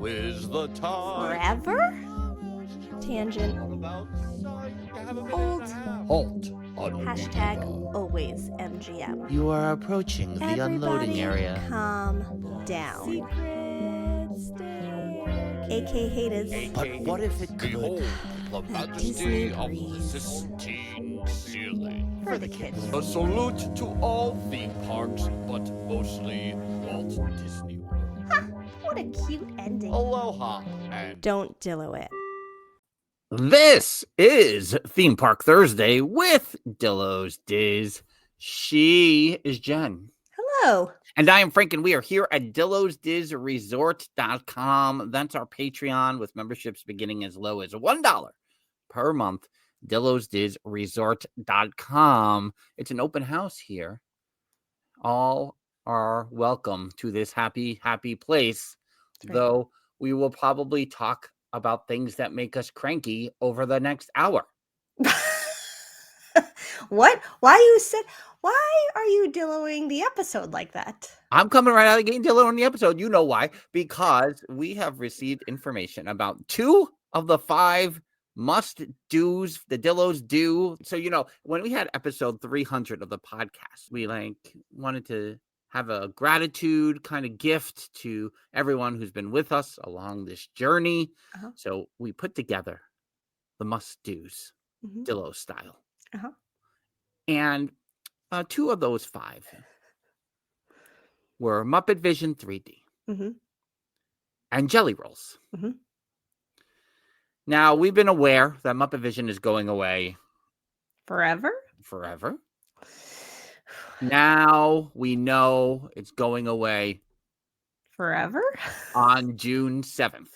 is the time. Forever? Tangent. Old. Halt. Hashtag always MGM. You are approaching the unloading area. Calm down. AK haters. But what if it could? Behold, the Disney majesty of the breeze. Sistine Ceiling. For the kids. A salute to all theme parks, but mostly Walt Disney World. Ha! What a cute ending. Aloha and Don't Dillo it. This is Theme Park Thursday with Dillo's Diz. She is Jen. Hello. And I am Frank, and we are here at DillosDizResort.com. That's our Patreon with memberships beginning as low as $1 per month. DillosDizResort.com. It's an open house here. All are welcome to this happy, happy place, Right. though we will probably talk about things that make us cranky over the next hour. What? Why are you Dilloing the episode like that? I'm coming right out of the gate, Dillo, on the episode. You know why? Because we have received information about 2 of the 5 must-dos the Dillos do. So, when we had episode 300 of the podcast, we wanted to have a gratitude kind of gift to everyone who's been with us along this journey. Uh-huh. So we put together the must-dos, Mhm. Dillo style. Uh-huh. And 2 of those 5 were Muppet Vision 3D Mhm. and Jelly Rolls. Mhm. Now, we've been aware that Muppet Vision is going away Forever? forever. Now we know it's going away Forever? on June 7th.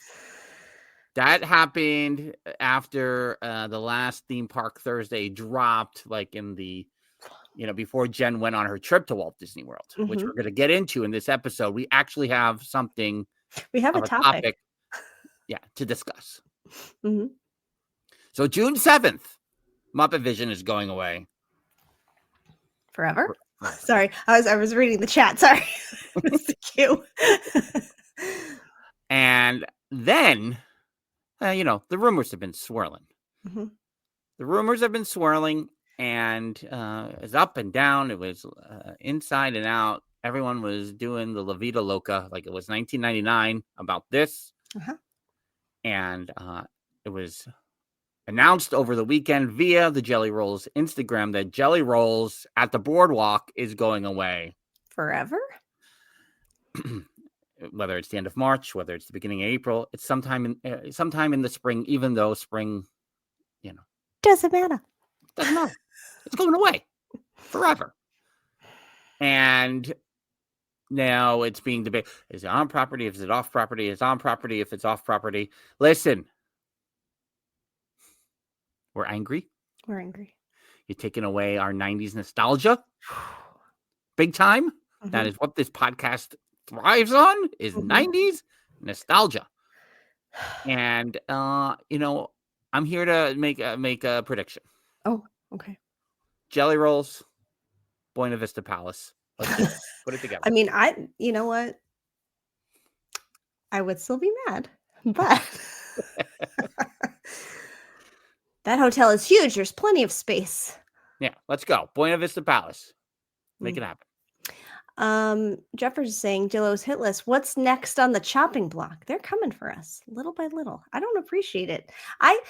That happened after the last Theme Park Thursday dropped, before Jen went on her trip to Walt Disney World, which Mhm. we're going to get into in this episode. We actually have something We have of a topic. to discuss. Mhm. So June 7th, Muppet Vision is going away. Forever? Sorry, I was reading the chat. Sorry. Missed the cue. And then, the rumors have been swirling. Mhm. The rumors have been swirling, and it's up and down. It was inside and out. Everyone was doing the La Vida Loca like it was 1999 about this. Uh-huh. And it was announced over the weekend via the Jelly Rolls Instagram that Jelly Rolls at the Boardwalk is going away. Forever? Whether it's the end of March, whether it's the beginning of April, it's sometime in the spring, even though spring, Doesn't matter. doesn't matter. It's going away forever. And now it's being debated. Is it on property? Is it off property? Is it on property? If it's off property. Listen, we're angry. We're angry. You're taking away our 90s nostalgia. Big time. Mhm. That is what this podcast thrives on, is Mhm. 90s nostalgia. And, I'm here to make a prediction. Oh, okay. Jelly Rolls, Buena Vista Palace. Let's do it. Put it together. I mean, you know what? I would still be mad, but that hotel is huge. There's plenty of space. Yeah, let's go. Buena Vista Palace. Make it happen. Jeffers is saying Dillo's hit list. What's next on the chopping block? They're coming for us little by little. I don't appreciate it. I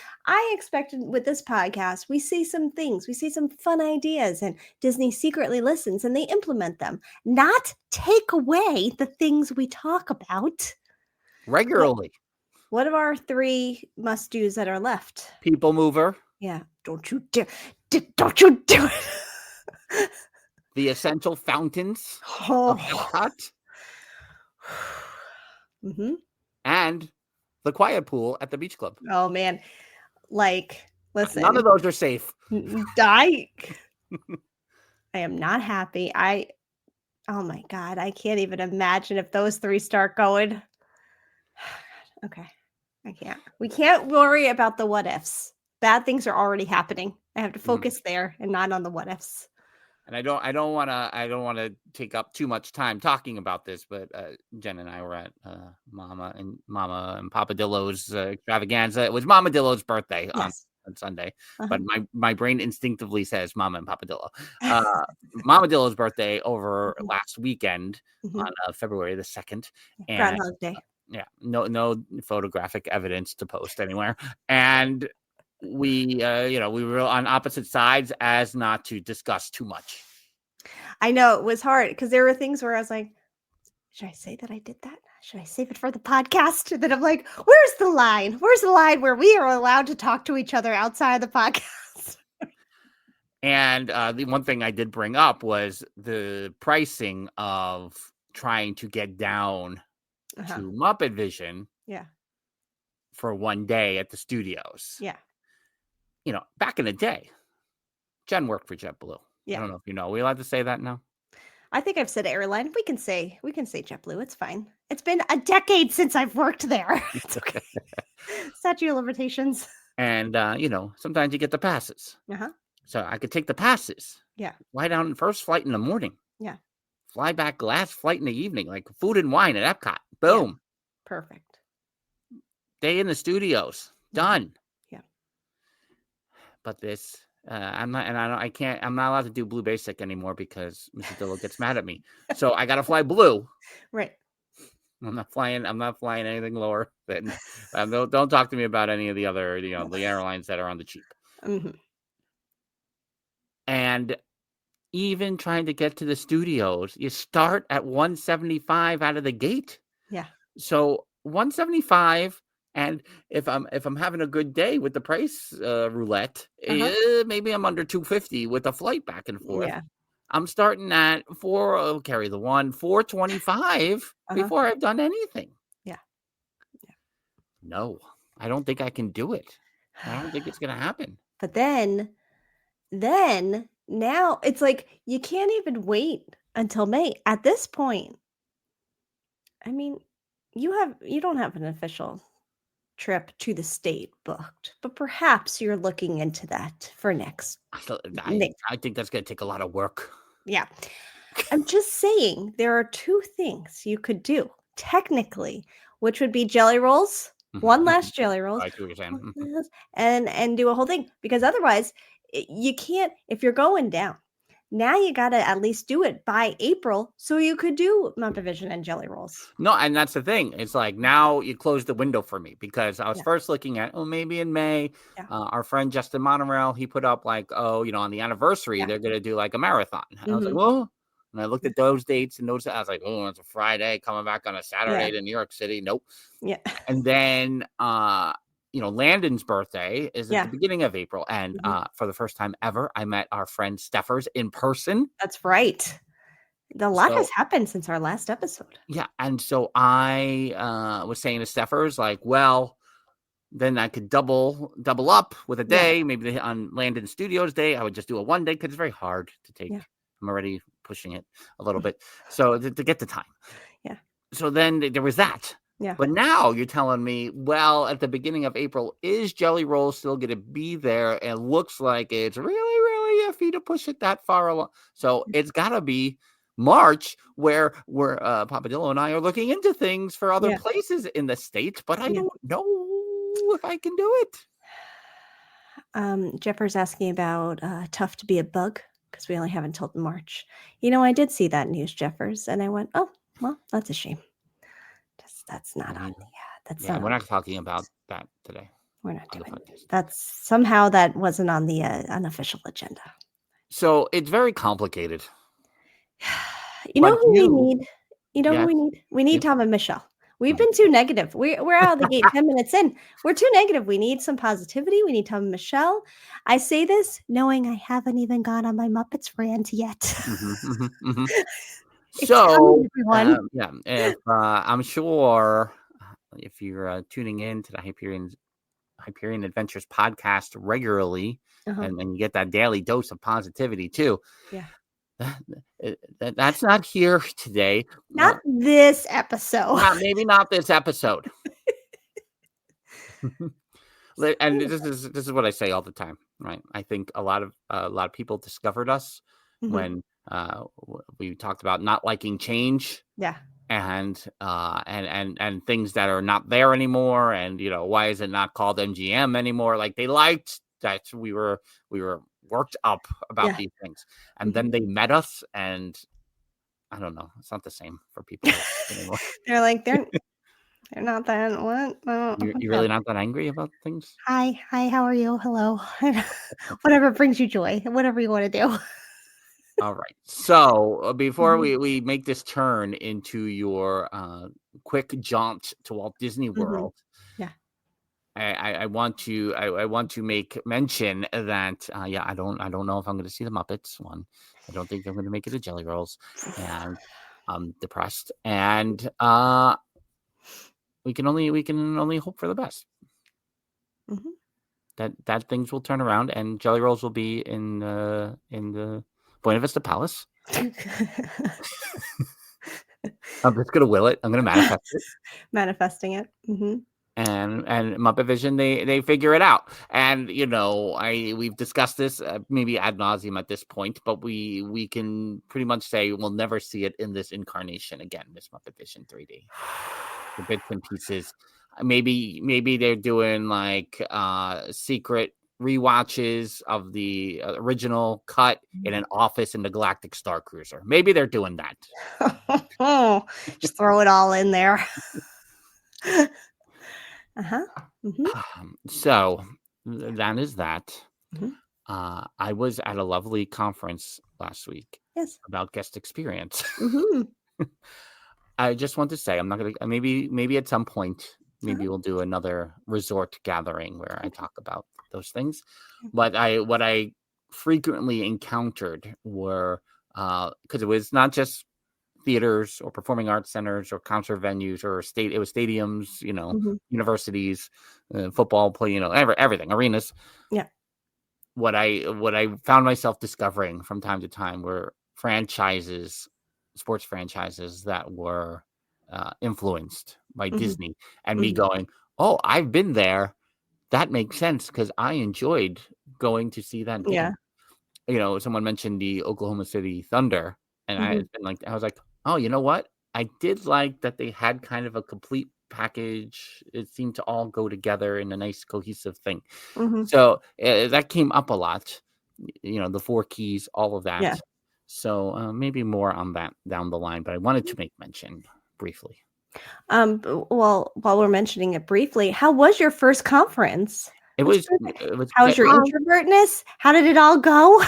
expected with this podcast, we see some things, we see some fun ideas, and Disney secretly listens and they implement them, not take away the things we talk about. Regularly. What are our 3 must-dos that are left? People Mover, Yeah. Don't you dare. Don't you do it. the Essential Fountains Oh. of EPCOT, Mm-hmm. and the Quiet Pool at the Beach Club. Oh, man. Listen. None of those are safe. I am not happy. Oh my God, I can't even imagine if those 3 start going. Okay, I can't. We can't worry about the what ifs. Bad things are already happening. I have to focus there and not on the what ifs. And I don't want to take up too much time talking about this, but Jen and I were at Mama and Papa Dillo's extravaganza. It was Mama Dillo's birthday on Sunday, but my brain instinctively says Mama and Papa Dillo. Mama Dillo's birthday over last weekend on February the 2nd, and Groundhog Day. Yeah, no photographic evidence to post anywhere, and we we were on opposite sides as not to discuss too much. I know it was hard because there were things where I was like, should I say that I did that? Should I save it for the podcast? And then I'm like, where's the line? Where's the line where we are allowed to talk to each other outside of the podcast? And the one thing I did bring up was the pricing of trying to get down to Muppet Vision for one day at the studios. Yeah. Back in the day, Jen worked for JetBlue. I don't know if you know. Are we allowed to say that now? I think I've said airline. We can say JetBlue. It's fine. It's been a decade since I've worked there. It's okay. Statute of limitations. And sometimes you get the passes. So I could take the passes. Yeah. Fly down first flight in the morning. Yeah. Fly back last flight in the evening, like food and wine at EPCOT. Boom. Yeah. Perfect. Day in the studios. Done. Yeah. But this, I'm not allowed to do Blue Basic anymore because Mr. Dillo gets mad at me. So I got to fly Blue. Right. I'm not flying anything lower than, don't talk to me about any of the other, the airlines that are on the cheap. And even trying to get to the studios, you start at $175 out of the gate. Yeah. So $175, and if I'm having a good day with the price roulette, maybe I'm under $250 with a flight back and forth. Yeah. I'm starting at $425 before I've done anything. Yeah. No, I don't think I can do it. I don't think it's going to happen. But then now it's like you can't even wait until May. At this point, I mean, you don't have an official trip to the state booked, but perhaps you're looking into that for next. I think that's going to take a lot of work. Yeah. I'm just saying there are two things you could do technically, which would be jelly rolls, one last jelly rolls, I see what you're saying. and do a whole thing, because otherwise you can't. If you're going down now, you got to at least do it by April so you could do Muppet Vision and jelly rolls. No, and that's the thing. It's like now you close the window for me, because I was first looking at maybe in May. Our friend Justin Monorail, he put up like on the anniversary they're gonna do like a marathon. And I was like, well. And I looked at those dates and I was like, oh, it's a Friday coming back on a Saturday to New York City. Nope. Yeah. And then, Landon's birthday is at the beginning of April. And for the first time ever, I met our friend Steffers in person. That's right. A lot has happened since our last episode. Yeah. And so I was saying to Steffers, like, well, then I could double up with a day. Maybe on Landon Studios Day, I would just do a one day, because it's very hard to take. Yeah. I'm already pushing it a little bit. So to get the time. Yeah. So then there was that. Yeah. But now you're telling me, well, at the beginning of April, is Jelly Roll still going to be there? And it looks like it's really, really iffy to push it that far along. So it's got to be March, where Papa Dillo and I are looking into things for other places in the state, but I don't know if I can do it. Jeffers asking about Tough to Be a Bug, because we only have until March. I did see that news, Jeffers, and I went, oh, well, that's a shame. That's not on the we're not talking about that today. We're not doing it. That wasn't on the unofficial agenda. So it's very complicated. Who we need? Who we need? We need Tom and Michelle. We've been too negative. We're out of the gate 10 minutes in. We're too negative. We need some positivity. We need Tom and Michelle. I say this knowing I haven't even gone on my Muppets rant yet. So, if I'm sure if you're tuning in to the Hyperion Adventures podcast regularly, and you get that daily dose of positivity too. Yeah. That's not here today. Not this episode. Maybe not this episode. And this is what I say all the time, right? I think a lot of people discovered us Mhm. when we talked about not liking change Yeah. and things that are not there anymore, and why is it not called MGM anymore? Like, they liked that we were worked up about Yeah. these things, and then they met us, and I don't know, it's not the same for people anymore. They're like, they're not that what? You're Yeah. really not that angry about things? Hi, how are you? Hello. Whatever brings you joy, whatever you want to do. All right. So before Mhm. we make this turn into your quick jaunt to Walt Disney Mhm. World, Yeah. I want to make mention that I don't know if I'm going to see the Muppets. One, I don't think I'm going to make it to Jelly Rolls, and I'm depressed. And we can only hope for the best. Mhm. That things will turn around, and Jelly Rolls will be in the Buena Vista Palace. I'm just gonna will it. I'm gonna manifest it. Manifesting it. Mhm. And Muppet Vision, they figure it out. And we've discussed this maybe ad nauseum at this point, but we can pretty much say we'll never see it in this incarnation again. This Muppet Vision 3D, the bits and pieces. Maybe they're doing like secret rewatches of the original cut in an office in the Galactic Star Cruiser. Maybe they're doing that. Just throw it all in there. Uh-huh. Mhm. So that is that. Mhm. I was at a lovely conference last week Yes. about guest experience. Mhm. I just want to say, I'm not gonna maybe at some point, maybe Uh-huh. we'll do another resort gathering where I Okay. talk about those things. Yeah. But what I frequently encountered were because it was not just theaters or performing arts centers or concert venues or it was stadiums, Mhm. universities, football play, everything, arenas. Yeah. What I found myself discovering from time to time were sports franchises that were influenced by Mhm. Disney, and me Mhm. going, "Oh, I've been there. That makes sense because I enjoyed going to see that Yeah. game." Someone mentioned the Oklahoma City Thunder, and Mhm. I was like, "Oh, you know what? I did like that they had kind of a complete package. It seemed to all go together in a nice cohesive thing." Mhm. So that came up a lot. The four keys, all of Yeah. that. So maybe more on that down the line, but I wanted to make mention briefly. Well, while we're mentioning it briefly, how was your first conference? It That's was terrific. it was How was your introvertness? How did it all go?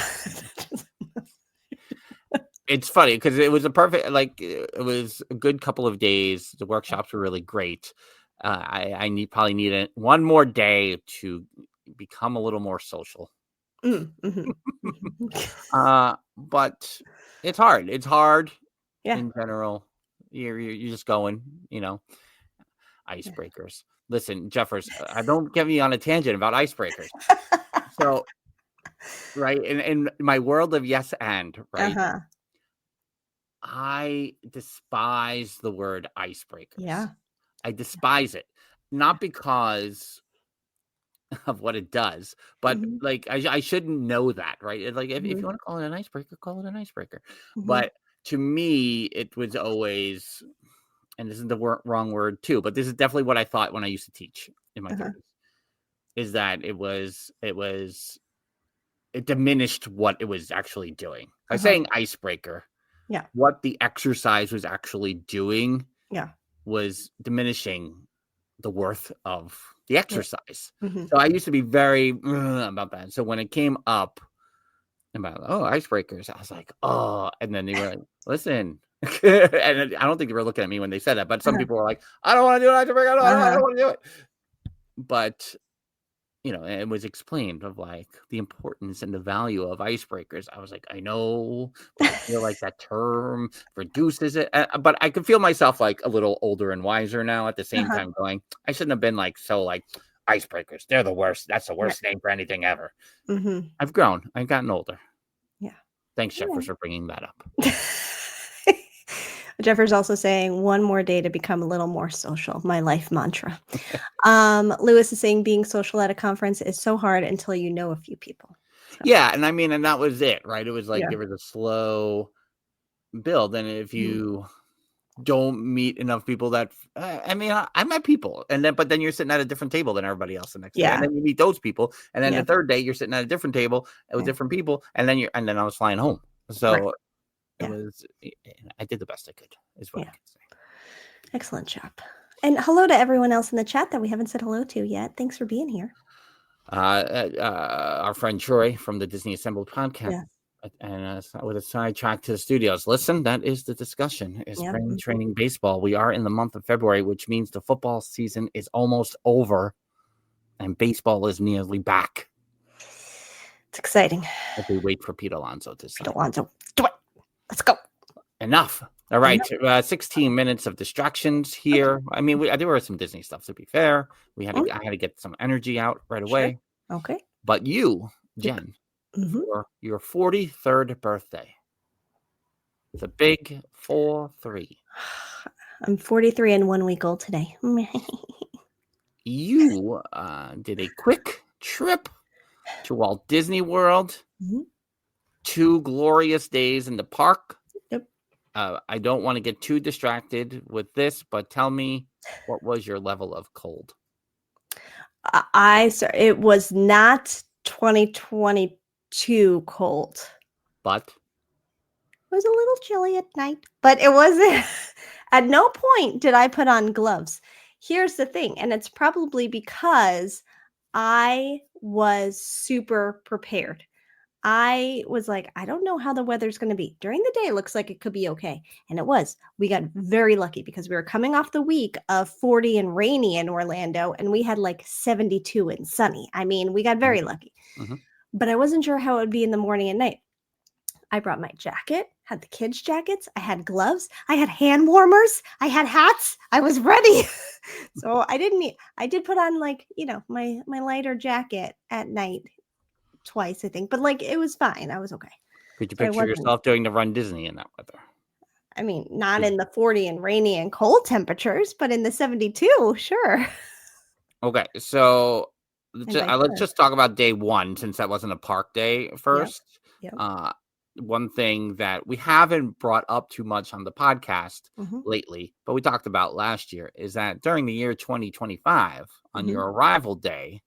it's funny because it was it was a good couple of days. The workshops were really great. I probably need one more day to become a little more social. Mhm. Mhm. But it's hard. It's hard Yeah. in general. You're just going, Yeah. icebreakers. Listen, Jeffers, I don't get me on a tangent about icebreakers. So, right, in my world of yes and, right, Uh-huh. I despise the word icebreakers. Yeah. I despise it, not because of what it does, but Mhm. like I shouldn't know that, right? Like if you Mhm. want to call it an icebreaker, call it an icebreaker. Mhm. But to me, it was always, and this is the wrong word too, but this is definitely what I thought when I used to teach in my Uh-huh. 30s, is that it diminished what it was actually doing by Uh-huh. saying icebreaker. Yeah. What the exercise was actually doing Yeah. was diminishing the worth of the Yeah. exercise. Mhm. So I used to be very about that. So when it came up about icebreakers, I was like, oh, and then they were like, listen. And I don't think they were looking at me when they said that, but some Uh-huh. people were like, I don't want to do an icebreaker. I Uh-huh. don't want to do it. But it was explained of like the importance and the value of icebreakers. I was like, I know, but I feel like that term reduces it. But I could feel myself like a little older and wiser now at the same Uh-huh. time going, I shouldn't have been like, so like icebreakers. They're the worst. That's the Yeah. worst name for anything ever. Mhm. I've grown. I've gotten older. Yeah. Thanks, Yeah. Jeffers, for bringing that up. Jeffers also saying one more day to become a little more social, my life mantra. Lewis is saying being social at a conference is so hard until you know a few people. So, Yeah, and I mean, and that was it, right? It was like yeah. there was a slow build, and if you don't meet enough people that I mean, I met people, and then but then you're sitting at a different table than everybody else the next day, and Yeah. then you meet those people, and then Yeah. the third day you're sitting at a different table with Yeah. different people, and then I was flying home, so Right. it Yeah. was I did the best I could, is what I Yeah. can say. Excellent job. And hello to everyone else in the chat that we haven't said hello to yet. Thanks for being here. Our friend Troy from the Disney Assembled podcast. Yeah. And with a sidetrack to the studios. Listen, that is the discussion. Is Yep. spring training baseball. We are in the month of February, which means the football season is almost over, and baseball is nearly back. It's exciting. If we wait for Pete Alonso to sign. Pete Alonso, do it. Let's go. Enough. All right, 16 minutes of distractions here. Okay. I mean, there were some Disney stuff. To be fair, I had to get some energy out right away. Sure. Okay. But you, Jen. For your 43rd birthday. The big 4-3. I'm 43 and 1 week old today. You did a quick trip to Walt Disney World. 2 glorious days in the park. Yep. I don't want to get too distracted with this, but tell me, what was your level of cold? It was not 2022 cold. But? It was a little chilly at night, but it wasn't. At no point did I put on gloves. Here's the thing, and it's probably because I was super prepared. I was like, I don't know how the weather's going to be. During the day, it looks like it could be okay. And it was. We got very lucky because we were coming off the week of 40 and rainy in Orlando, and we had like 72 and sunny. I mean, we got very lucky. But I wasn't sure how it would be in the morning and night. I brought my jacket, had the kids' jackets, I had gloves, I had hand warmers, I had hats. I was ready. So I did put on like, my lighter jacket at night twice, I think. But like it was fine. I was okay. Could you picture yourself doing the Run Disney in that weather? I mean, not in the 40 and rainy and cold temperatures, but in the 72, sure. Okay, so let's just talk about day 1 since that wasn't a park day first. Yep. One thing that we haven't brought up too much on the podcast lately, but we talked about last year, is that during the year 2025, on your arrival day,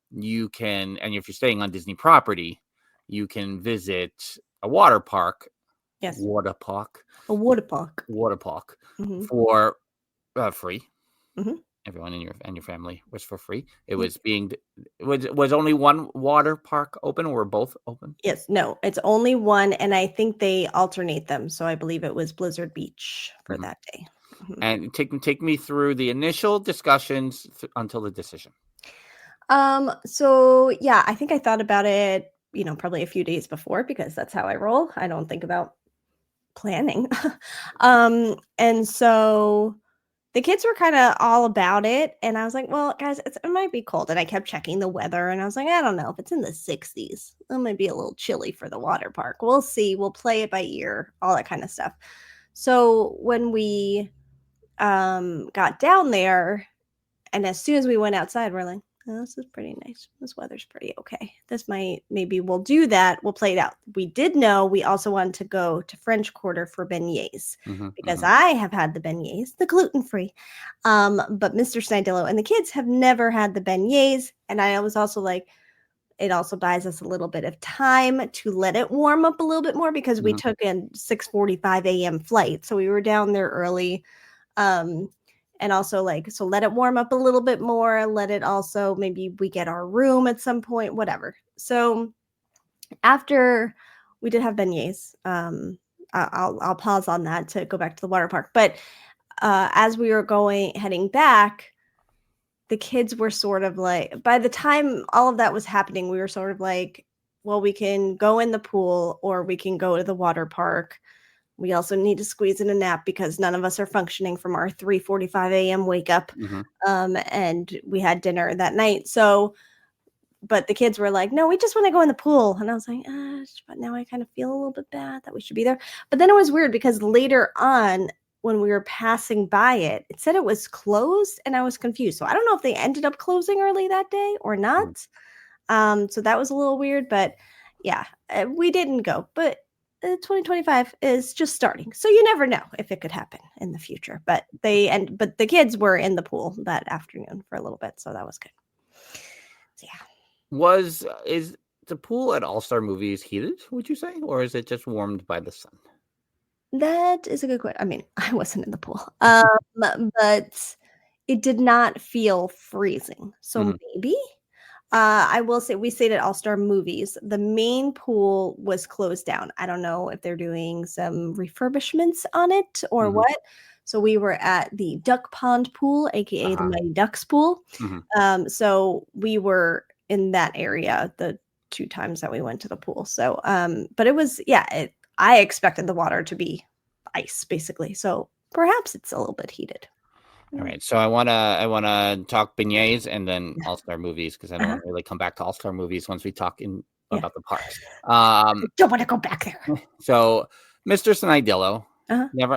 you can, and if you're staying on Disney property, you can visit a water park. Yes. A water park. For free. Everyone in your family was for free. It was was only one water park open, or were both open? Yes, no, it's only one, and I think they alternate them. So I believe it was Blizzard Beach for that day. And take me through the initial discussions until the decision. So yeah, I think I thought about it, probably a few days before, because that's how I roll. I don't think about planning. And so the kids were kind of all about it. And I was like, well, guys, it might be cold. And I kept checking the weather. And I was like, I don't know. If it's in the 60s, it might be a little chilly for the water park. We'll see. We'll play it by ear, all that kind of stuff. So when we got down there, and as soon as we went outside, we're like, oh, this is pretty nice. This weather's pretty okay. Maybe we'll do that. We'll play it out. We did know we also wanted to go to French Quarter for beignets because I have had the beignets, the gluten-free. But Mr. Snidillo and the kids have never had the beignets. And I was also like, it also buys us a little bit of time to let it warm up a little bit more because we took a 6:45 a.m. flight. So we were down there early. And also so let it warm up a little bit more. Let it also, maybe we get our room at some point, whatever. So after we did have beignets, I'll pause on that to go back to the water park. But as we were heading back, the kids were sort of like, by the time all of that was happening, we were sort of like, well, we can go in the pool or we can go to the water park. We also need to squeeze in a nap because none of us are functioning from our 3:45 a.m. wake up. And we had dinner that night. So, but the kids were like, no, we just want to go in the pool. And I was like, but now I kind of feel a little bit bad that we should be there. But then it was weird because later on, when we were passing by it, it said it was closed and I was confused. So I don't know if they ended up closing early that day or not. So that was a little weird, but yeah, we didn't go. But 2025 is just starting, so you never know if it could happen in the future. But the kids were in the pool that afternoon for a little bit, so that was good. So yeah. Is the pool at All-Star Movies heated, would you say, or is it just warmed by the sun? That is a good question. I mean, I wasn't in the pool, but it did not feel freezing. So maybe. I will say we stayed at All-Star Movies. The main pool was closed down. I don't know if they're doing some refurbishments on it or what. So we were at the Duck Pond pool, aka the Mighty Ducks pool. So we were in that area the 2 times that we went to the pool. So, but it was, I expected the water to be ice basically. So perhaps it's a little bit heated. All right, so I wanna talk beignets and then All-Star Movies, because I don't want to really come back to All-Star Movies once we talk about the parks. Don't want to go back there. So Mr. Dillo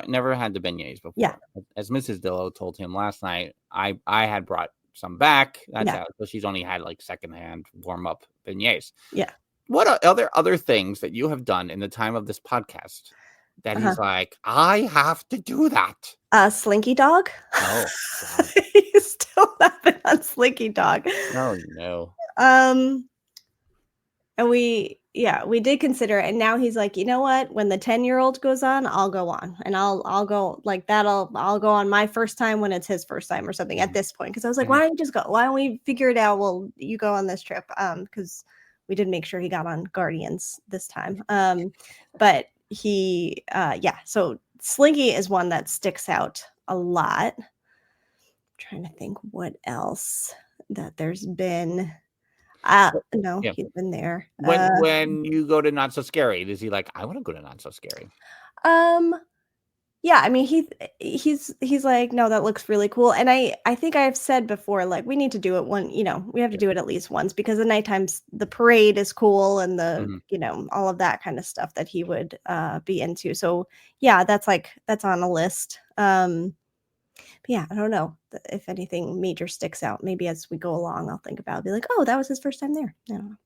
never had the beignets before. Yeah. As Mrs. Dillo told him last night, I had brought some back. That's how, so she's only had like secondhand warm up beignets. Yeah. What are other things that you have done in the time of this podcast that he's like, I have to do that? Slinky Dog. Oh, God. You still haven't on Slinky Dog. Oh no. And we did consider it, and now he's like, you know what? When the 10-year-old goes on, I'll go on, and I'll go like that. I'll go on my first time when it's his first time or something at this point. Because I was like, why don't you just go? Why don't we figure it out? Well, you go on this trip. Because we did make sure he got on Guardians this time. But he, so Slinky is one that sticks out a lot. I'm trying to think what else that there's been. He's been there. When you go to Not So Scary, is he like, I want to go to Not So Scary? Yeah, I mean, he's like, no, that looks really cool. And I think I've said before, like, we need to do it we have to do it at least once, because the nighttime, the parade is cool, and the, all of that kind of stuff that he would be into. So yeah, that's on a list. But yeah, I don't know if anything major sticks out. Maybe as we go along, I'll think about it, be like, oh, that was his first time there. I don't know.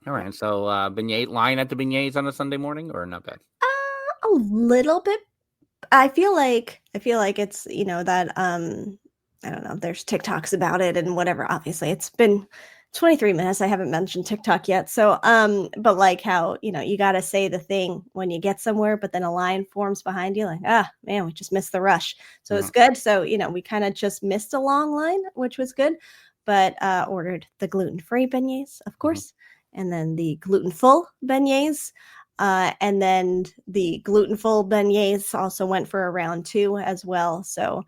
All right. So beignet line at the beignets on a Sunday morning, or not bad? A little bit. I feel like it's, that I don't know, there's TikToks about it and whatever. Obviously, it's been 23 minutes. I haven't mentioned TikTok yet. So but like how, you got to say the thing when you get somewhere, but then a line forms behind you, like, man, we just missed the rush. So it's good. So, we kind of just missed a long line, which was good, but ordered the gluten-free beignets, of course, and then the gluten-full beignets. And then the gluten-full beignets also went for a round 2 as well. So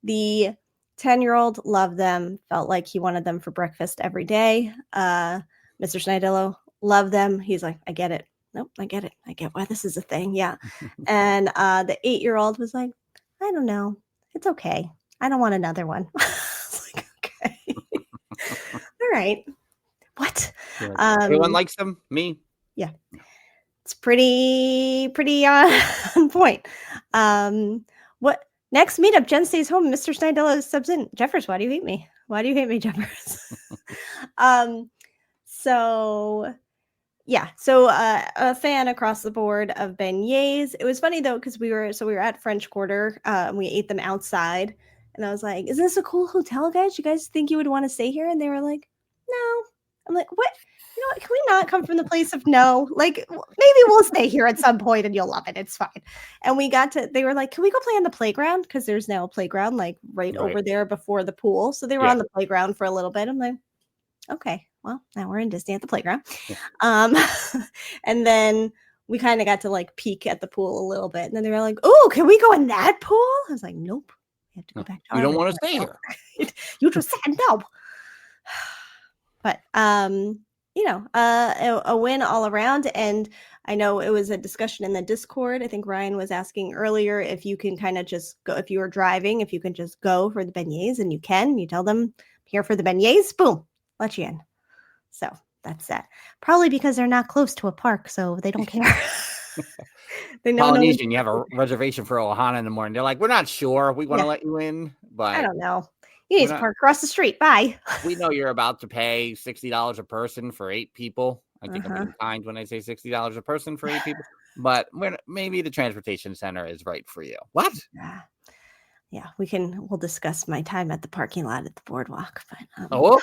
the 10-year-old loved them, felt like he wanted them for breakfast every day. Mr. Schneidillo loved them. He's like, I get it. Nope, I get it. I get why this is a thing. Yeah. And the 8-year-old was like, I don't know. It's okay. I don't want another one. I was like, okay. All right. What? Everyone likes them? Me? Yeah. It's pretty on point. What next meetup? Jen stays home. Mr. Schneidillo steps in. Jeffers, why do you hate me? Why do you hate me, Jeffers? So a fan across the board of beignets. It was funny though, because we were at French Quarter. We ate them outside, and I was like, "Is this a cool hotel, guys? You guys think you would want to stay here?" And they were like, "No." I'm like, "What? You know what? Can we not come from the place of no? Like, maybe we'll stay here at some point and you'll love it. It's fine." And they were like, "Can we go play on the playground?" Because there's now a playground like right over there before the pool. So they were on the playground for a little bit. I'm like, okay, well, now we're in Disney at the playground. And then we kind of got to like peek at the pool a little bit. And then they were like, "Oh, can we go in that pool?" I was like, "Nope. You have to go back to You don't want to stay here." You just said no. But a win all around. And I know it was a discussion in the Discord. I think Ryan was asking earlier if you can kind of just go, if you were driving, if you can just go for the beignets, and you tell them, "I'm here for the beignets," boom, let you in. So that's that. Probably because they're not close to a park, so they don't care. They know Polynesian, you have a reservation for Ohana in the morning. They're like, "We're not sure. We want to let you in, but I don't know. You need to park across the street. Bye. We know you're about to pay $60 a person for 8 people. I think I'm being kind when I say $60 a person for 8 people, but maybe the transportation center is right for you. What? Yeah, we'll discuss my time at the parking lot at the boardwalk. But oh.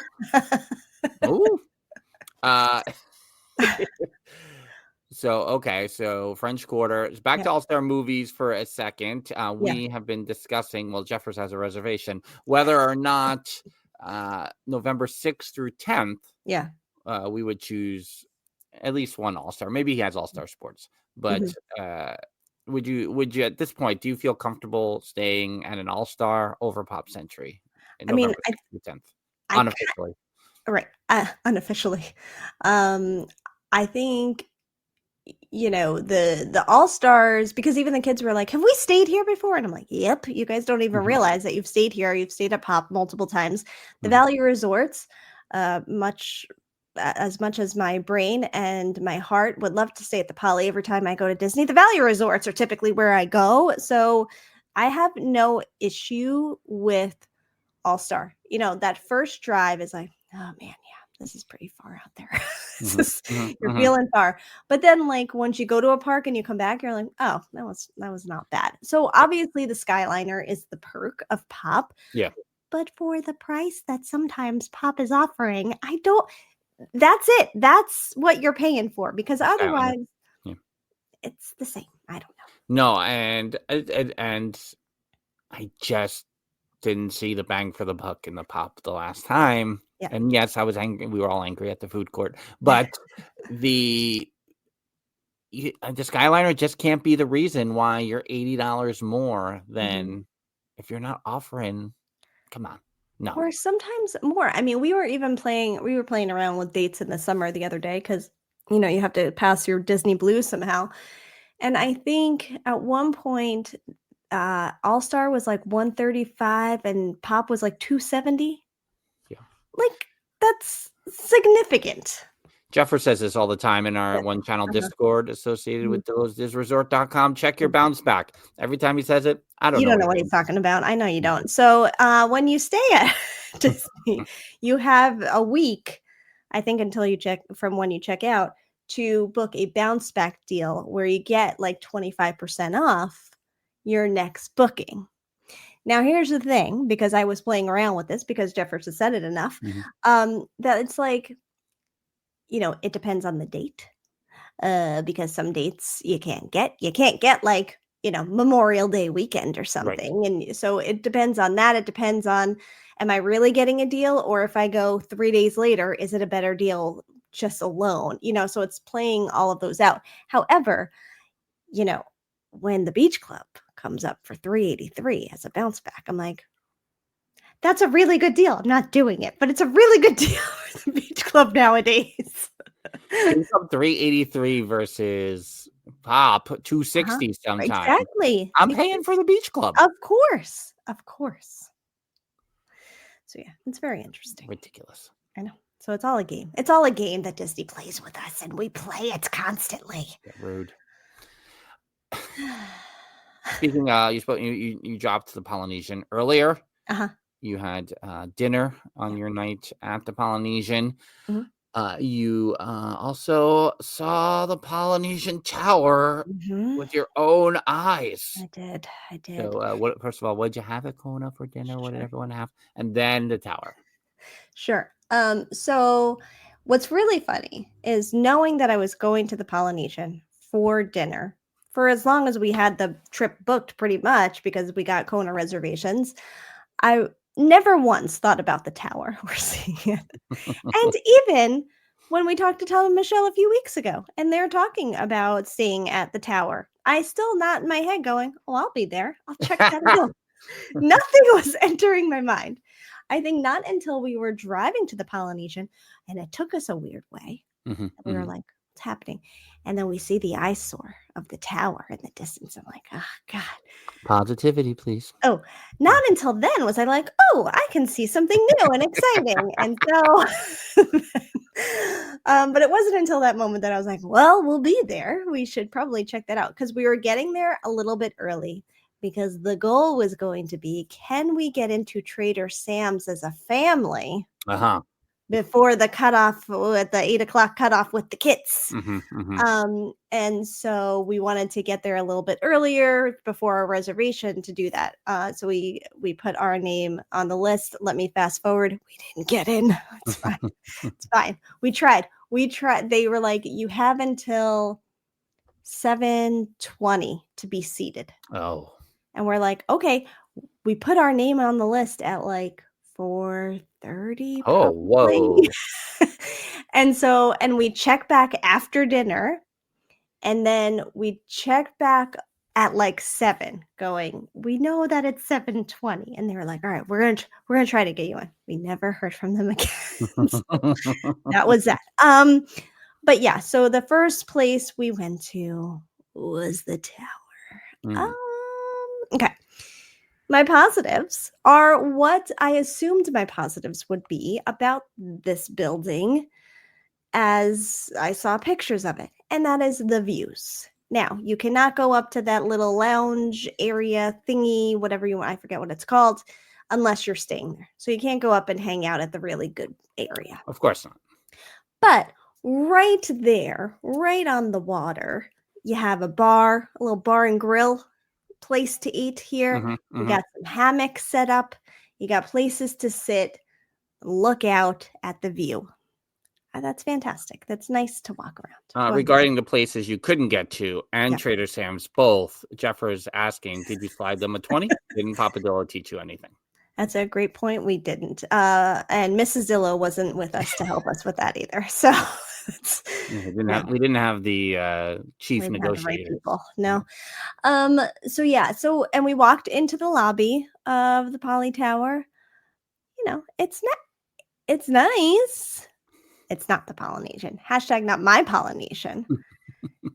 So French Quarter. Back to All-Star Movies for a second. We have been discussing, well, Jeffers has a reservation, whether or not November 6th through 10th, we would choose at least one All-Star. Maybe he has All-Star Sports, but would you at this point, do you feel comfortable staying at an All-Star over Pop Century in November 6th through 10th? Unofficially. Right. Unofficially. I think, the All-Stars, because even the kids were like, have we stayed here before? And I'm like, yep, you guys don't even realize that you've stayed here. You've stayed at Pop multiple times. The value resorts, much as my brain and my heart would love to stay at the Poly every time I go to Disney, the value resorts are typically where I go. So I have no issue with All-Star. That first drive is like, oh man, this is pretty far out there. You're feeling far. But then once you go to a park and you come back, you're like, oh, that was not bad. So obviously the Skyliner is the perk of Pop. Yeah. But for the price that sometimes Pop is offering, that's it. That's what you're paying for, because otherwise it's the same. I don't know. No, and I just didn't see the bang for the buck in the Pop the last time. Yeah. And yes, I was angry. We were all angry at the food court, but the Skyliner just can't be the reason why you're $80 more than if you're not offering. Come on. No. Or sometimes more. I mean, we were playing around with dates in the summer the other day, because you have to pass your Disney Blue somehow. And I think at one point All-Star was like $135 and Pop was like $270. Yeah. That's significant. Jeffers says this all the time in our one channel Discord associated with DillosDisResort.com. Check your bounce back. Every time he says it, I don't know. You don't know what he's talking about. I know you don't. So when you stay at Disney, you have a week, I think, until you check from when you check out, to book a bounce back deal where you get 25% off your next booking. Now, here's the thing, because I was playing around with this, because Jeffers has said it enough, that it's it depends on the date, because some dates you can't get Memorial Day weekend or something. Right. And so it depends on that. It depends on, am I really getting a deal? Or if I go 3 days later, is it a better deal just alone? So it's playing all of those out. However, when the Beach Club comes up for $383 as a bounce back, I'm like, that's a really good deal. I'm not doing it, but it's a really good deal for the Beach Club nowadays. $383 versus Pop $260 sometimes. Exactly. I'm paying for the Beach Club. Of course. So yeah, it's very interesting. Ridiculous. I know. So it's all a game. It's all a game that Disney plays with us, and we play it constantly. Rude. Speaking, you dropped the Polynesian earlier. You had dinner on your night at the Polynesian. You also saw the Polynesian Tower with your own eyes. I did. So, first of all, what did you have at Kona for dinner? Sure. What did everyone have? And then the tower. Sure. So what's really funny is knowing that I was going to the Polynesian for dinner for as long as we had the trip booked, pretty much, because we got Kona reservations. I never once thought about the tower we're seeing it. And even when we talked to Tom and Michelle a few weeks ago, and they're talking about staying at the tower, I still not in my head going, oh, I'll be there. I'll check that out. Nothing was entering my mind. I think not until we were driving to the Polynesian, and it took us a weird way. We were like, what's happening? And then we see the eyesore of the tower in the distance. I'm like, oh, God. Positivity, please. Oh, not until then was I like, oh, I can see something new and exciting. And so, but it wasn't until that moment that I was like, well, we'll be there. We should probably check that out, because we were getting there a little bit early. because the goal was going to be, can we get into Trader Sam's as a family before the cutoff at the 8 o'clock cutoff with the kids? And so we wanted to get there a little bit earlier before our reservation to do that. So we put our name on the list. Let me fast forward. We didn't get in. It's fine. It's fine. We tried. They were like, you have until 7:20 to be seated. Oh. And we're like, okay. We put our name on the list at like 4:30. Oh, whoa. And we check back after dinner, and then we check back at like 7 going, we know that it's 7:20. And they were like, all right, we're gonna try to get you in. We never heard from them again. So that was that. But yeah, so the first place we went to was the tower. Okay. My positives are what I assumed my positives would be about this building as I saw pictures of it, and that is the views. Now, you cannot go up to that little lounge area thingy, whatever you want, I forget what it's called, unless you're staying there. So you can't go up and hang out at the really good area. Of course not. But right there, right on the water, you have a little bar and grill place to eat here. You got some hammocks set up. You got places to sit, look out at the view. That's fantastic. That's nice to walk around. Regarding the places you couldn't get to and Trader Sam's both, Jeffers asking, did you slide them a 20? Didn't Papa Dillo teach you anything? That's a great point. We didn't. And Mrs. Dillo wasn't with us to help us with that either. So we didn't have the chief negotiator. People. No. So yeah. So, and we walked into the lobby of the Poly Tower. You know, it's nice. It's not the Polynesian. # not my Polynesian.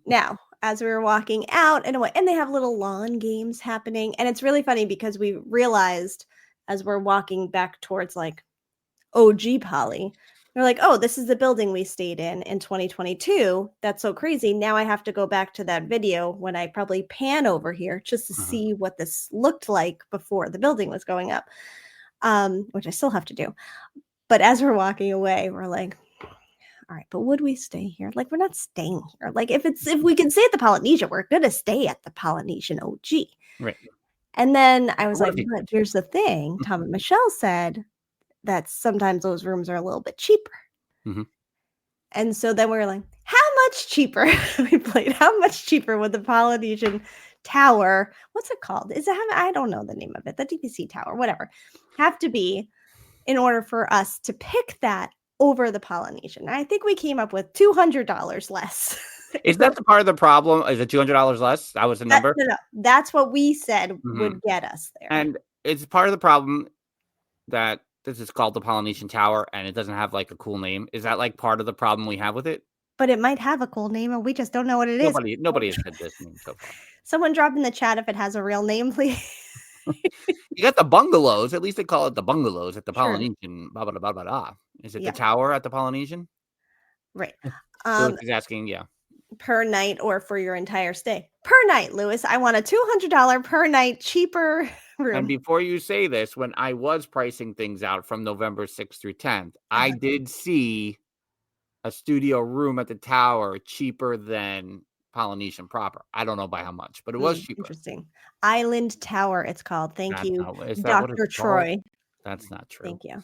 Now, as we were walking out and away, and they have little lawn games happening. And it's really funny because we realized as we're walking back towards like OG Poly, they're like, oh, this is the building we stayed in 2022. That's so crazy. Now I have to go back to that video when I probably pan over here just to see what this looked like before the building was going up, which I still have to do. But as we're walking away, we're like, all right, but would we stay here? Like, we're not staying here. Like, if we can stay at the Polynesian, we're going to stay at the Polynesian OG. Right. And then I was like, but here's the thing. Tom and Michelle said that sometimes those rooms are a little bit cheaper. And so then we were like, how much cheaper? We played, how much cheaper would the Polynesian Tower, what's it called? I don't know the name of it, the DPC Tower, whatever, have to be in order for us to pick that over the Polynesian. I think we came up with $200 less. Is that the part of the problem? Is it $200 less? That was the number? No. That's what we said would get us there. And it's part of the problem that this is called the Polynesian Tower and it doesn't have like a cool name. Is that like part of the problem we have with it? But it might have a cool name and we just don't know what it is. Nobody has said this name so far. Someone drop in the chat if it has a real name, please. You got the bungalows. At least they call it the bungalows at the Polynesian. Blah, blah, blah, blah, blah. Is it the tower at the Polynesian? Right. He's asking, per night or for your entire stay. Per night, Lewis. I want a $200 per night cheaper room. And before you say this, when I was pricing things out from November 6th through 10th, I did see a studio room at the tower cheaper than Polynesian proper. I don't know by how much, but it was cheaper. Interesting. Island Tower, it's called. Thank you, Dr. Troy. That's not true. Thank you.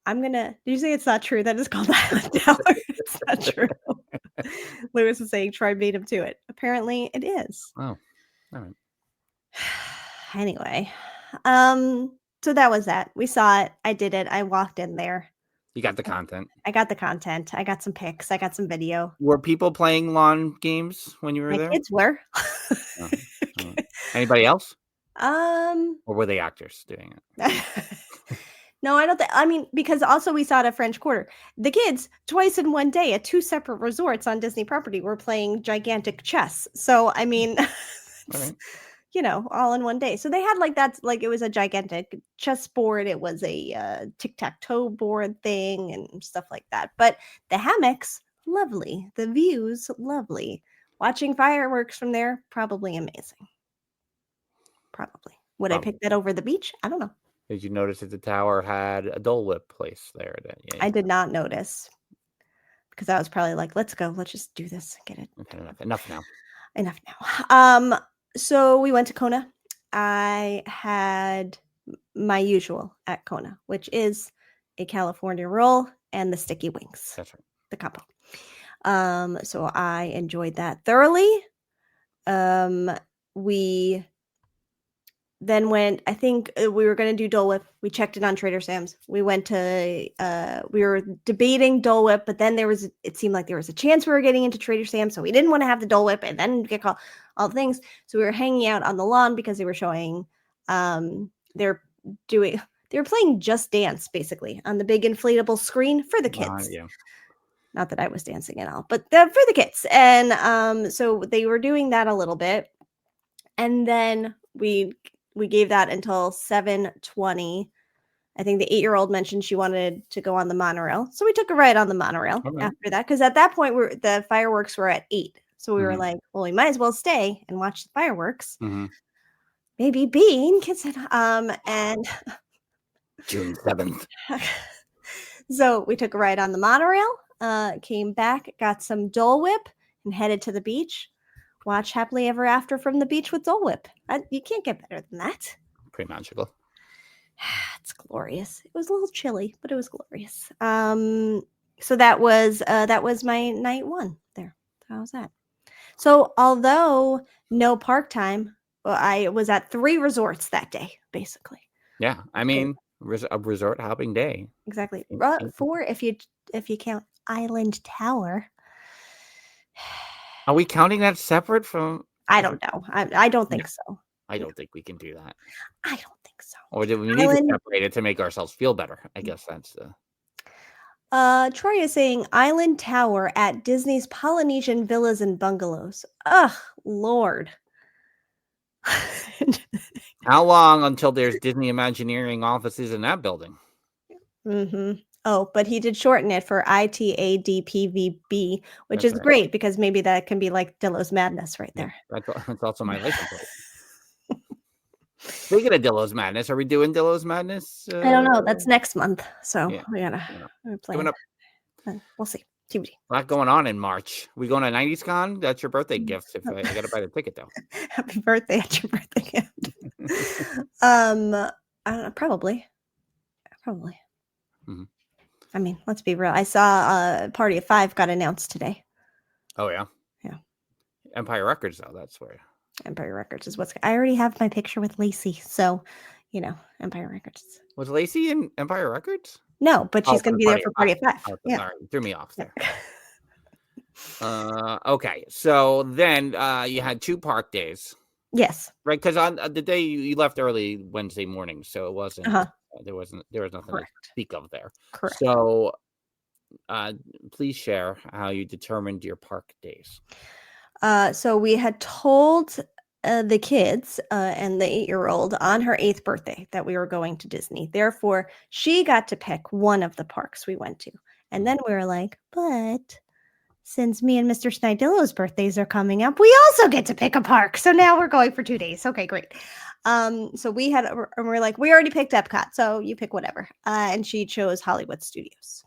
Did you say it's not true? That is called Island Tower. It's not true. Lewis is saying Troy made him to it. Apparently it is. Oh, all right. Anyway, so that was that. We saw it. I did it. I walked in there. You got the content. I got the content. I got some pics. I got some video. Were people playing lawn games when you were there? My kids were. Anybody else? Or were they actors doing it? No, I don't think. I mean, because also we saw it at French Quarter. The kids twice in one day at 2 separate resorts on Disney property were playing gigantic chess. So I mean, all in one day. So they had it was a gigantic chess board. It was a tic-tac-toe board thing and stuff like that. But the hammocks, lovely. The views, lovely. Watching fireworks from there, probably amazing. Probably. Would I pick that over the beach? I don't know. Did you notice that the tower had a Dole Whip place there? I did not notice because I was probably like, let's go. Let's just do this. Get it. Okay, enough now. Enough now. So we went to Kona. I had my usual at Kona, which is a California roll and the sticky wings. That's right. The combo. So I enjoyed that thoroughly. We then went, I think we were going to do Dole Whip. We checked it on Trader Sam's. We went to, we were debating Dole Whip, but then it seemed like there was a chance we were getting into Trader Sam's. So we didn't want to have the Dole Whip and then get called all the things. So we were hanging out on the lawn because they were showing, they were playing Just Dance basically on the big inflatable screen for the kids. Yeah. Not that I was dancing at all, but for the kids. And so they were doing that a little bit. And then we gave that until 7:20. I think the 8-year-old mentioned she wanted to go on the monorail. So we took a ride on the monorail after that. Because at that point, the fireworks were at 8. So we were like, well, we might as well stay and watch the fireworks. Maybe Bean kids and June 7th. So we took a ride on the monorail, came back, got some Dole Whip, and headed to the beach. Watch Happily Ever After from the beach with Dole Whip. You can't get better than that. Pretty magical. It's glorious. It was a little chilly, but it was glorious. So that was my night 1 there. How was that? So although no park time, I was at 3 resorts that day, basically. Yeah, I mean, a resort hopping day. Exactly. 4 if you count Island Tower. Are we counting that separate from? I don't know. I don't think so. I don't think we can do that. I don't think so. Or do we need to separate it to make ourselves feel better? I guess that's the. Troy is saying Island Tower at Disney's Polynesian Villas and Bungalows. Ugh, Lord. How long until there's Disney Imagineering offices in that building? Oh, but he did shorten it for ITADPVB, which is great because maybe that can be like Dillo's Madness right there. That's also my license plate. Speaking of Dillo's Madness, are we doing Dillo's Madness? I don't know. That's next month. So we gotta play. Coming up. We'll see. TBD. A lot going on in March. We going to 90s Con? That's your birthday gift. If I got to buy the ticket though. Happy birthday at your birthday gift. I don't know, probably. I mean, let's be real. I saw a Party of 5 got announced today. Oh yeah. Yeah. Empire Records though. That's where. Empire Records is what's. I already have my picture with Lacey, so Empire Records. Was Lacey in Empire Records? No, but she's going to be there for Party of 5. Oh, yeah, sorry. Threw me off there. Okay, so then you had 2 park days. Yes. Right, because on the day you left early Wednesday morning, so it wasn't. There was nothing to speak of there. Correct. So, please share how you determined your park days. So we had told the kids and the 8-year-old on her 8th birthday that we were going to Disney. Therefore, she got to pick one of the parks we went to. And then we were like, but since me and Mr. Snidillo's birthdays are coming up, we also get to pick a park. So now we're going for 2 days. Okay, great. So we're like, we already picked EPCOT, so you pick whatever. And she chose Hollywood Studios.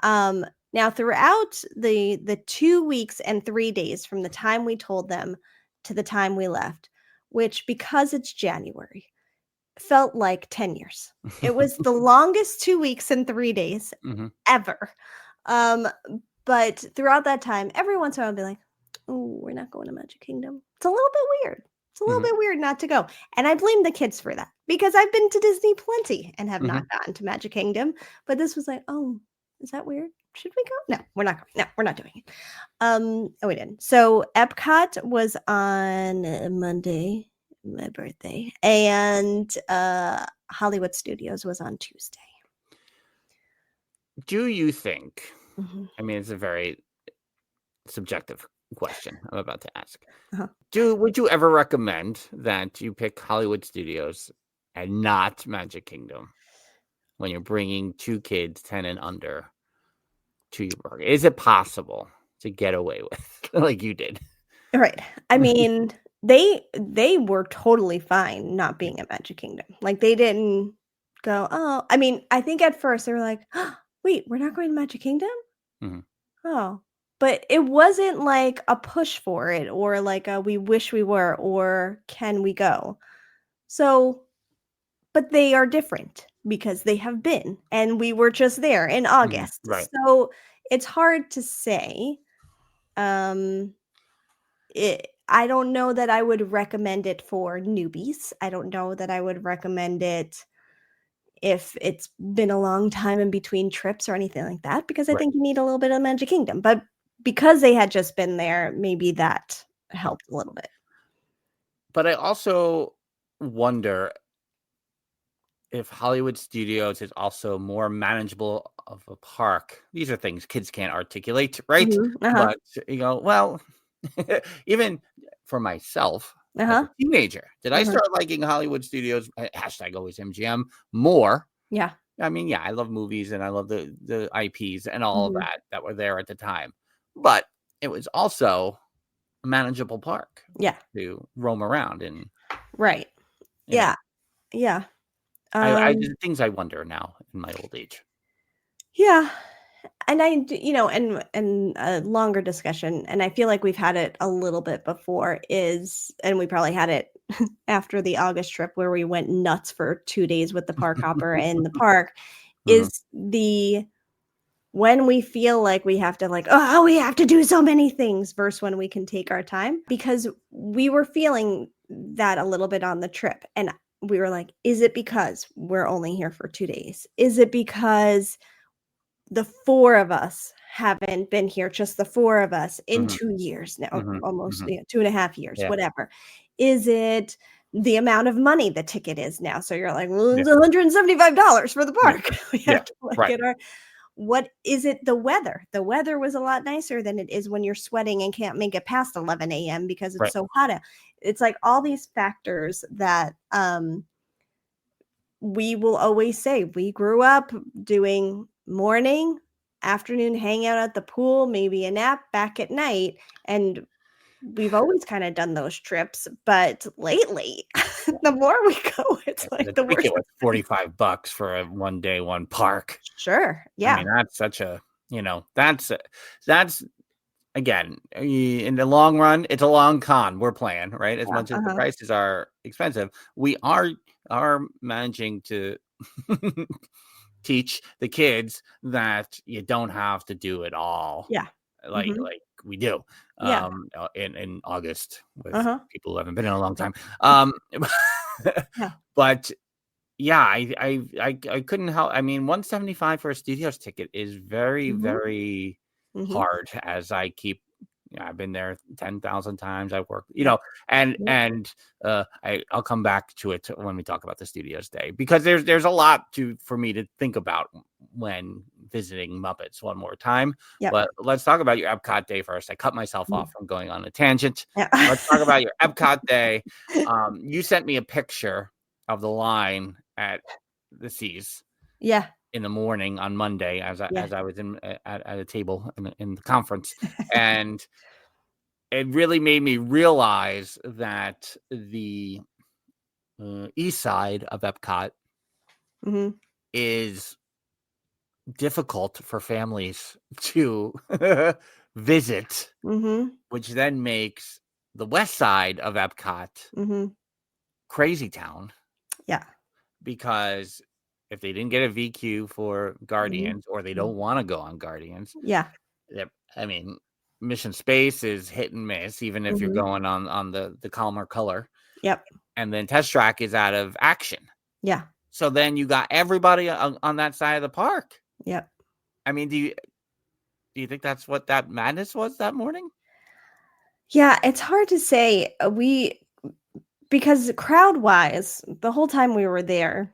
Now, throughout the 2 weeks and 3 days from the time we told them to the time we left, which because it's January, felt like 10 years. It was the longest 2 weeks and 3 days ever. But throughout that time, every once in a while I'd be like, oh, we're not going to Magic Kingdom. It's a little bit weird. It's a little bit weird not to go. And I blame the kids for that because I've been to Disney plenty and have not gone to Magic Kingdom. But this was like, oh, is that weird? Should we go? No, we're not going. No, we're not doing it. Oh, we didn't. So EPCOT was on Monday, my birthday, and Hollywood Studios was on Tuesday. Do you think? I mean, it's a very subjective question I'm about to ask. Would you ever recommend that you pick Hollywood Studios and not Magic Kingdom when you're bringing 2 kids 10 and under to your park? Is it possible to get away with like you did? Right. I mean, they were totally fine not being at Magic Kingdom. Like, they didn't go, oh, I mean, I think at first they were like, oh, wait, we're not going to Magic Kingdom? Mhm. Oh, but it wasn't like a push for it or like a we wish we were or can we go? So, but they are different because they have been, and we were just there in August. Right. So it's hard to say. I don't know that I would recommend it for newbies. I don't know that I would recommend it if it's been a long time in between trips or anything like that, because I Right. think you need a little bit of Magic Kingdom. But because they had just been there, maybe that helped a little bit. But I also wonder if Hollywood Studios is also more manageable of a park. These are things kids can't articulate, right? Mhm, But well, even for myself as a teenager, did I start liking Hollywood Studios hashtag always MGM more? Yeah. I mean, yeah, I love movies and I love the IPs and all of that were there at the time. But it was also a manageable park Yeah. to roam around and Right. you know, Yeah. Yeah. I things I wonder now in my old age. Yeah. And and a longer discussion, and I feel like we've had it a little bit before, and we probably had it after the August trip where we went nuts for 2 days with the park hopper in the park, Mhm. is when we feel like we have to we have to do so many things versus when we can take our time, because we were feeling that a little bit on the trip. And we were like, is it because we're only here for 2 days? Is it because the 4 of us haven't been here, just the 4 of us, in 2 years now, almost 2.5 years, Yeah. whatever. Is it the amount of money the ticket is now? So you're like, well, Yeah. it's $175 for the Yeah. park. We Yeah. have to Right. get our what is it? The weather. The weather was a lot nicer than it is when you're sweating and can't make it past 11 a.m. because it's Right. so hot out. It's like all these factors that we will always say we grew up doing morning, afternoon hangout at the pool, maybe a nap back at night. And we've always kind of done those trips. But lately, the more we go, it's And like the the worse. ticket was $45 for a 1 day, 1 park. Sure. I Yeah. mean, that's such a, that's again, in the long run, it's a long con we're playing, right? As much as the prices are expensive, we are managing to teach the kids that you don't have to do it all. Yeah. Like we do. Yeah. In August with people who haven't been in a long time. Yeah. But yeah, I couldn't help. I mean, $175 for a studios ticket is very, very hard. As I keep, I've been there 10,000 times. I've worked, and I'll come back to it when we talk about the studios day, because there's a lot for me to think about when visiting Muppets one more time. Yep. But let's talk about your Epcot day first. I cut myself off from going on a tangent. Yeah. Let's talk about your Epcot day. You sent me a picture of the line at the Seas. Yeah. In the morning on Monday, as I was at a table in the conference, and it really made me realize that the east side of Epcot is difficult for families to visit, which then makes the west side of Epcot crazy town. Yeah. Because if they didn't get a VQ for Guardians, or they don't want to go on Guardians, I mean, Mission Space is hit and miss, even if you're going on the calmer color. Yep. And then Test Track is out of action. Yeah. So then you got everybody on that side of the park. Yep. I mean, do you think that's what that madness was that morning? Yeah, it's hard to say. Because crowd wise, the whole time we were there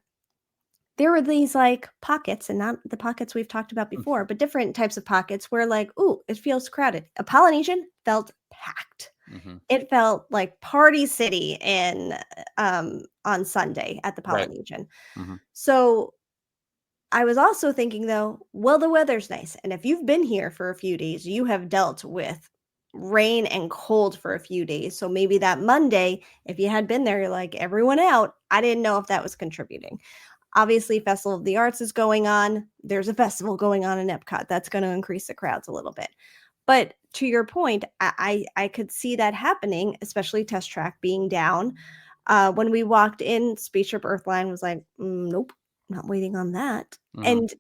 were these like pockets, and not the pockets we've talked about before, but different types of pockets where like, ooh, it feels crowded. A Polynesian felt packed. It felt like Party City on Sunday at the Polynesian. So I was also thinking though, well, the weather's nice. And if you've been here for a few days, you have dealt with rain and cold for a few days. So maybe that Monday, if you had been there, you're like, everyone out. I didn't know if that was contributing. Obviously, Festival of the Arts is going on. There's a festival going on in EPCOT. That's going to increase the crowds a little bit. But to your point, I could see that happening, especially Test Track being down. When we walked in, Spaceship Earthline was like, nope, not waiting on that. And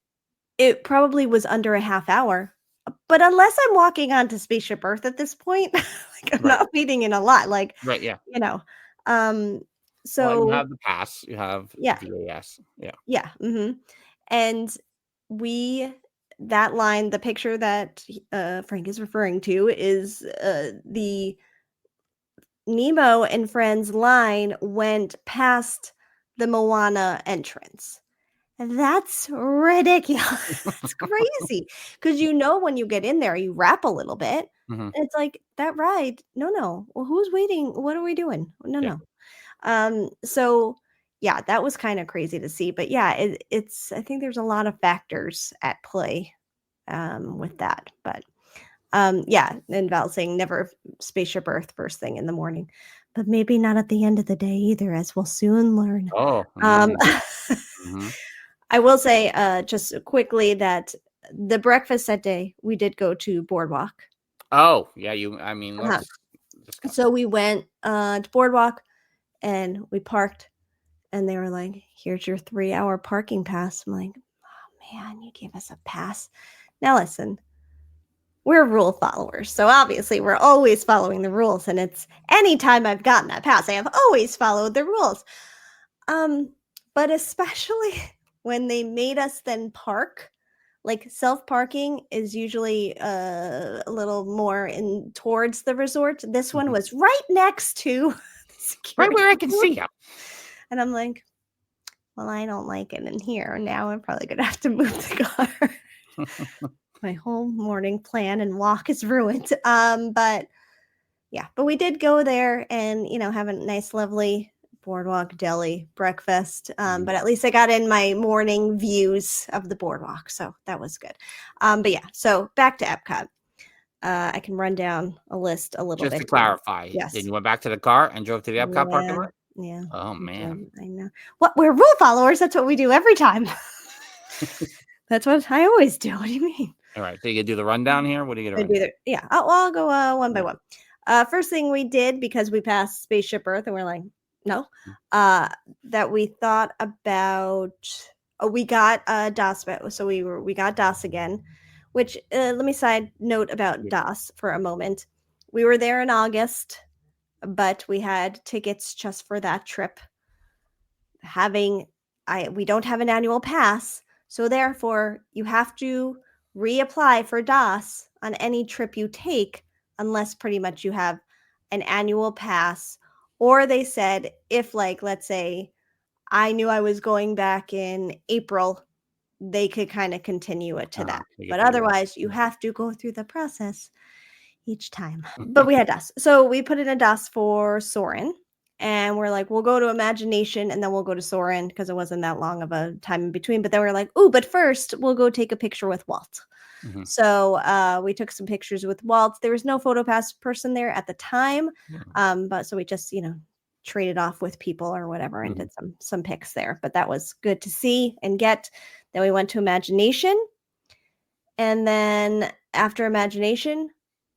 it probably was under a half hour. But unless I'm walking onto Spaceship Earth at this point, like I'm not waiting in a lot. Like, yeah. So Well, you have the pass, you have yeah. DAS. Yeah. Yeah. And that line, the picture that Frank is referring to is the Nemo and Friends line went past the Moana entrance. And that's ridiculous. It's crazy. Because when you get in there, you rap a little bit. And it's like, that ride, no. Well, who's waiting? What are we doing? No. So yeah, that was kind of crazy to see. But yeah, I think there's a lot of factors at play with that. But yeah, and Val saying never Spaceship Earth first thing in the morning. But maybe not at the end of the day either, as we'll soon learn. I will say just quickly that the breakfast that day, we did go to Boardwalk. Oh, yeah. Let's discuss. So we went to Boardwalk and we parked and they were like, here's your 3-hour parking pass. I'm like, oh man, you gave us a pass. Now listen, we're rule followers. So obviously we're always following the rules. And it's anytime I've gotten that pass, I have always followed the rules. But especially when they made us then park, like self-parking is usually a little more in towards the resort. This one was right next to right where I can see you. And I'm like, well, I don't like it in here. Now I'm probably gonna have to move the car. My whole morning plan and walk is ruined. But we did go there and have a nice, lovely Boardwalk deli breakfast. But at least I got in my morning views of the boardwalk, so that was good. But yeah, so back to EPCOT. I can run down a list a little bit. Just to clarify, yes. Then you went back to the car and drove to the EPCOT parking lot? Yeah. Oh man. I know. What, we're rule followers. That's what we do every time. That's what I always do. What do you mean? All right. So you do the rundown here? What are you gonna do? Yeah. I'll go one by one. First thing we did, because we passed Spaceship Earth and we're like, no, that we thought about. We got DOS, so we got DOS again. Which let me side note about DOS for a moment. We were there in August, but we had tickets just for that trip. We don't have an annual pass, so therefore you have to reapply for DOS on any trip you take, unless pretty much you have an annual pass. Or they said, if let's say I knew I was going back in April, they could kind of continue it to that. But otherwise, you have to go through the process each time. But we had DOS. So we put in a DOS for Soarin'. And we're like, we'll go to Imagination and then we'll go to Soarin' because it wasn't that long of a time in between. But then we're like, but first we'll go take a picture with Walt. So we took some pictures with Walt. There was no PhotoPass person there at the time. But so we just, traded off with people or whatever and did some pics there. But that was good to see and get. Then we went to Imagination. And then after Imagination,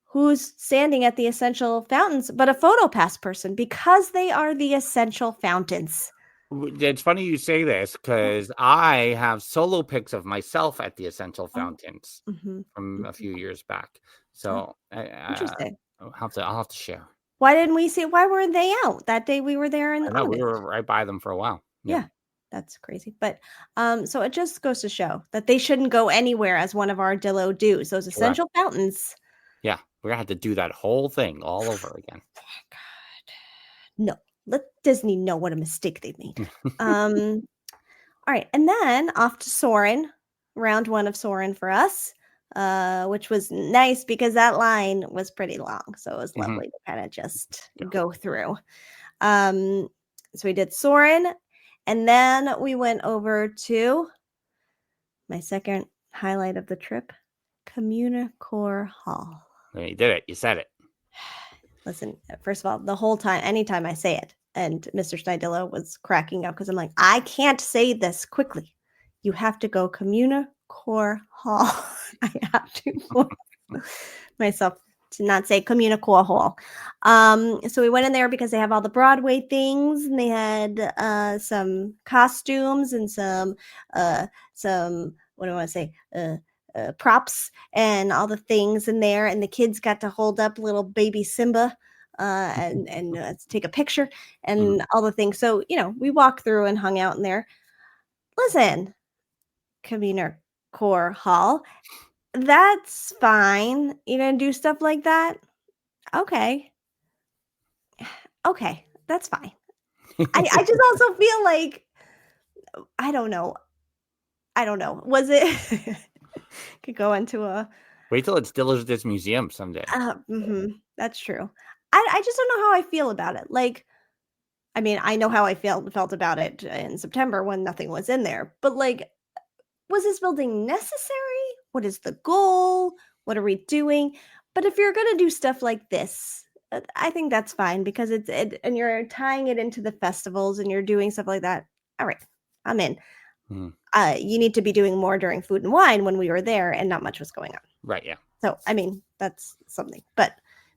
who's standing at the essential fountains but a PhotoPass person, because they are the essential fountains. It's funny you say this because I have solo pics of myself at the essential fountains from a few years back. So interesting. I'll have to share. Why didn't we see? Why weren't they out that day? We were there in August. We were right by them for a while. Yeah, that's crazy. But so it just goes to show that they shouldn't go anywhere as one of our Dillo dues. Those essential fountains. Yeah, we're gonna have to do that whole thing all over again. Oh God, no! Let Disney know what a mistake they made. All right, and then off to Soarin', round one of Soarin' for us. Which was nice because that line was pretty long. So it was lovely to kind of just go through. So we did Soarin', and then we went over to my second highlight of the trip, Communicore Hall. You did it. You said it. Listen, first of all, the whole time, anytime I say it, and Mr. Dillo was cracking up because I'm like, I can't say this quickly. You have to go Communicore Hall. I have to force myself to not say Communicore Hall. So we went in there because they have all the Broadway things, and they had some costumes and some what do I want to say? Props and all the things in there, and the kids got to hold up little baby Simba and take a picture and all the things. So we walked through and hung out in there. Listen, Communicore Hall, that's fine. You're gonna do stuff like that, okay, that's fine. I just also feel like I don't know. Was it could go into a Wait till it's Dillo's this museum someday. That's true. I just don't know how I feel about it. Like, I mean, I know how I felt about it in September when nothing was in there. But like, was this building necessary? What is the goal? What are we doing? But if you're gonna do stuff like this, I think that's fine because and you're tying it into the festivals and you're doing stuff like that. All right, I'm in. You need to be doing more during Food and Wine when we were there and not much was going on. Right, yeah. So, I mean, that's something, but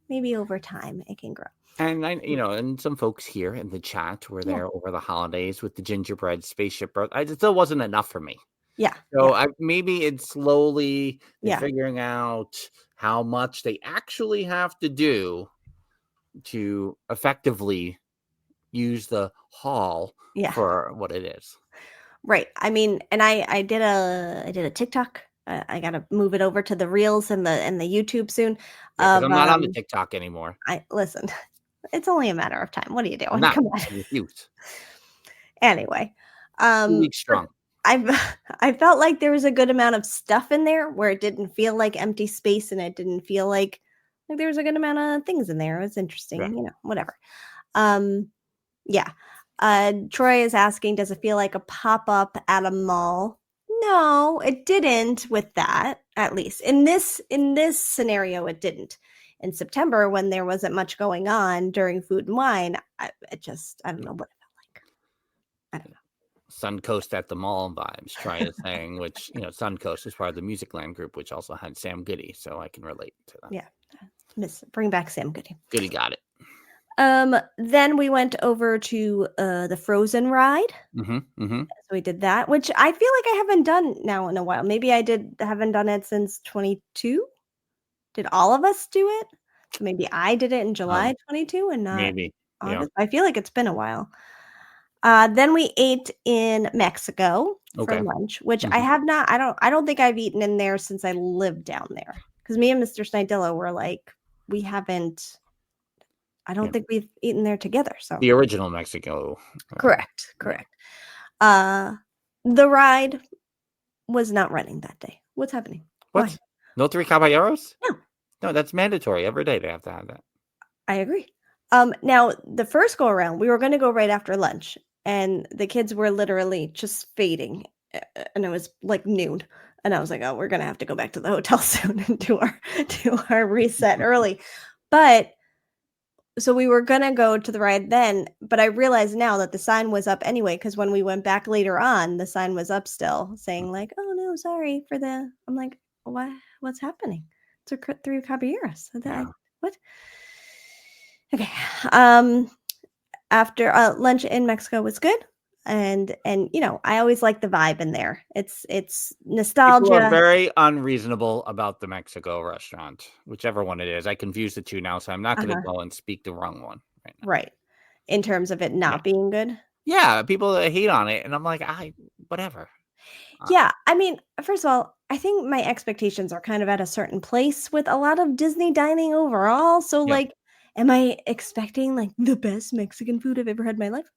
maybe over time it can grow. And and some folks here in the chat were there over the holidays with the gingerbread spaceship. It still wasn't enough for me. Yeah. So maybe it's slowly figuring out how much they actually have to do to effectively use the hall for what it is. Right. I mean, and I did a TikTok. I gotta move it over to the Reels and the YouTube soon. Yeah, I'm not on the TikTok anymore. Listen. It's only a matter of time. What are you doing? Come on. Anyway, 2 weeks strong. I felt like there was a good amount of stuff in there where it didn't feel like empty space, and it didn't feel like there was a good amount of things in there. It was interesting, whatever. Troy is asking, does it feel like a pop-up at a mall? No, it didn't with that, at least. In this scenario, it didn't. In September, when there wasn't much going on during Food and Wine, I don't know what it felt like. I don't know. Suncoast at the mall vibes, Troy is saying, which, Suncoast is part of the Musicland group, which also had Sam Goody, so I can relate to that. Yeah. Bring back Sam Goody. Goody got it. Then we went over to the Frozen ride. So we did that, which I feel like I haven't done now in a while. Maybe I haven't done it since 22. Did all of us do it? So maybe I did it in July 22 and not maybe August. I feel like it's been a while. Then we ate in Mexico for lunch, which I have not. I don't think I've eaten in there since I lived down there. Because me and Mr. Snidillo were like, we haven't. I don't think we've eaten there together. So the original Mexico. Correct. The ride was not running that day. What's happening? What? Why? No Three Caballeros? No, that's mandatory. Every day they have to have that. I agree. Now the first go around, we were going to go right after lunch, and the kids were literally just fading, and it was like noon, and I was like, "Oh, we're going to have to go back to the hotel soon and do our reset early." But so we were going to go to the ride then, but I realize now that the sign was up anyway, because when we went back later on, the sign was up still saying like, "Oh no, sorry for the." I'm like, what's happening? It's Three Caballeros. What? Okay. After lunch in Mexico was good, and I always like the vibe in there. It's nostalgia. People are very unreasonable about the Mexico restaurant, whichever one it is. I confuse the two now, so I'm not going to go and speak the wrong one right now. Right. In terms of it not being good. Yeah, people hate on it, and I'm like, whatever. Yeah, I mean, first of all, I think my expectations are kind of at a certain place with a lot of Disney dining overall. So, like, am I expecting like the best Mexican food I've ever had in my life?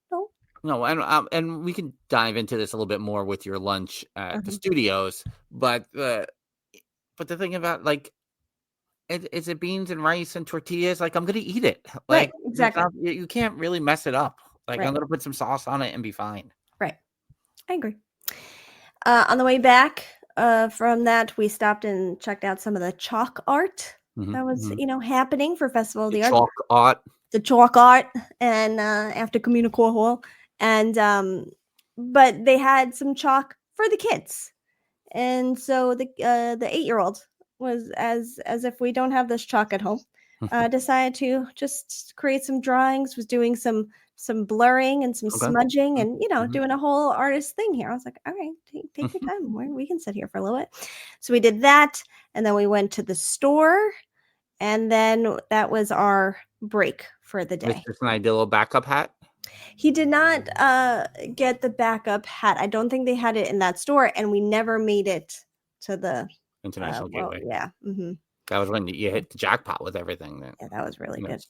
No, and we can dive into this a little bit more with your lunch at the studios. But the thing about like, is it beans and rice and tortillas? Like, I'm gonna eat it. Like, right, exactly. You can't really mess it up. Like, I'm gonna put some sauce on it and be fine. Right, I agree. On the way back from that, we stopped and checked out some of the chalk art that was happening for Festival of the Arts. Chalk art. The chalk art and after Communicore Hall. And but they had some chalk for the kids. And so the 8-year-old was as if we don't have this chalk at home, decided to just create some drawings, was doing some blurring and some smudging and doing a whole artist thing here. I was like, all right, take your time. We can sit here for a little bit. So we did that, and then we went to the store, and then that was our break for the day. Mr. Snidillo backup hat? He did not get the backup hat. I don't think they had it in that store, and we never made it to the International Gateway. Yeah. Mm-hmm. That was when you hit the jackpot with everything. That was really good.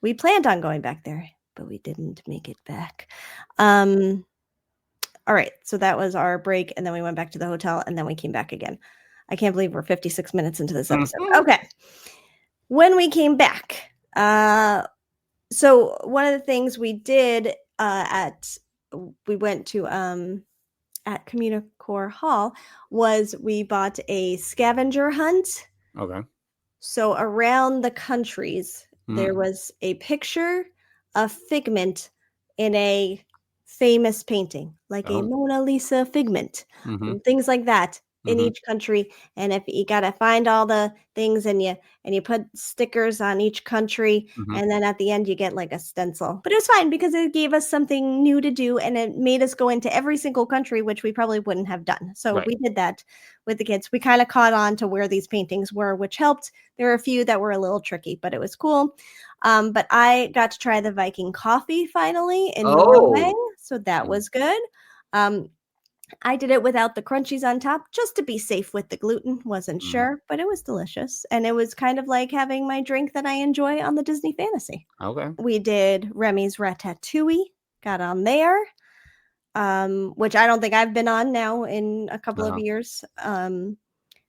We planned on going back there, but we didn't make it back. All right. So that was our break, and then we went back to the hotel, and then we came back again. I can't believe we're 56 minutes into this episode. Okay. When we came back, so one of the things we did we went to at Communicore Hall was we bought a scavenger hunt. Okay. So around the countries, there was a picture of Figment in a famous painting, like a Mona Lisa Figment, things like that. In each country, and if you gotta find all the things and you put stickers on each country, and then at the end you get like a stencil. But it was fine because it gave us something new to do, and it made us go into every single country, which we probably wouldn't have done. So we did that with the kids. We kind of caught on to where these paintings were, which helped. There were a few that were a little tricky, but it was cool. But I got to try the Viking coffee finally in Norway, so that was good. I did it without the crunchies on top, just to be safe with the gluten. Wasn't sure, but it was delicious. And it was kind of like having my drink that I enjoy on the Disney Fantasy. Okay. We did Remy's Ratatouille, got on there, which I don't think I've been on now in a couple of years.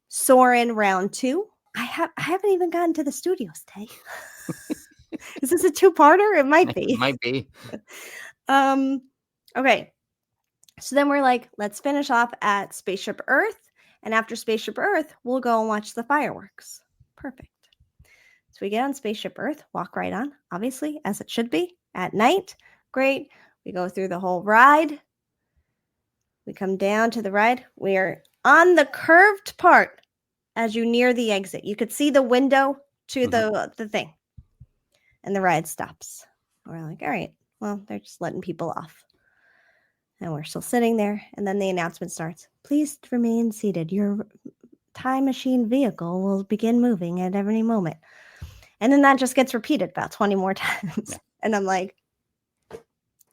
Soarin' round 2. I haven't even gotten to the studios, Tay. Is this a 2-parter? It might be. It might be. Okay. So then we're like, let's finish off at Spaceship Earth. And after Spaceship Earth, we'll go and watch the fireworks. Perfect. So we get on Spaceship Earth, walk right on, obviously, as it should be, at night. Great. We go through the whole ride. We come down to the ride. We are on the curved part as you near the exit. You could see the window to the thing. And the ride stops. We're like, all right, well, they're just letting people off. And we're still sitting there. And then the announcement starts. Please remain seated. Your time machine vehicle will begin moving at any moment. And then that just gets repeated about 20 more times. Yeah. And I'm like,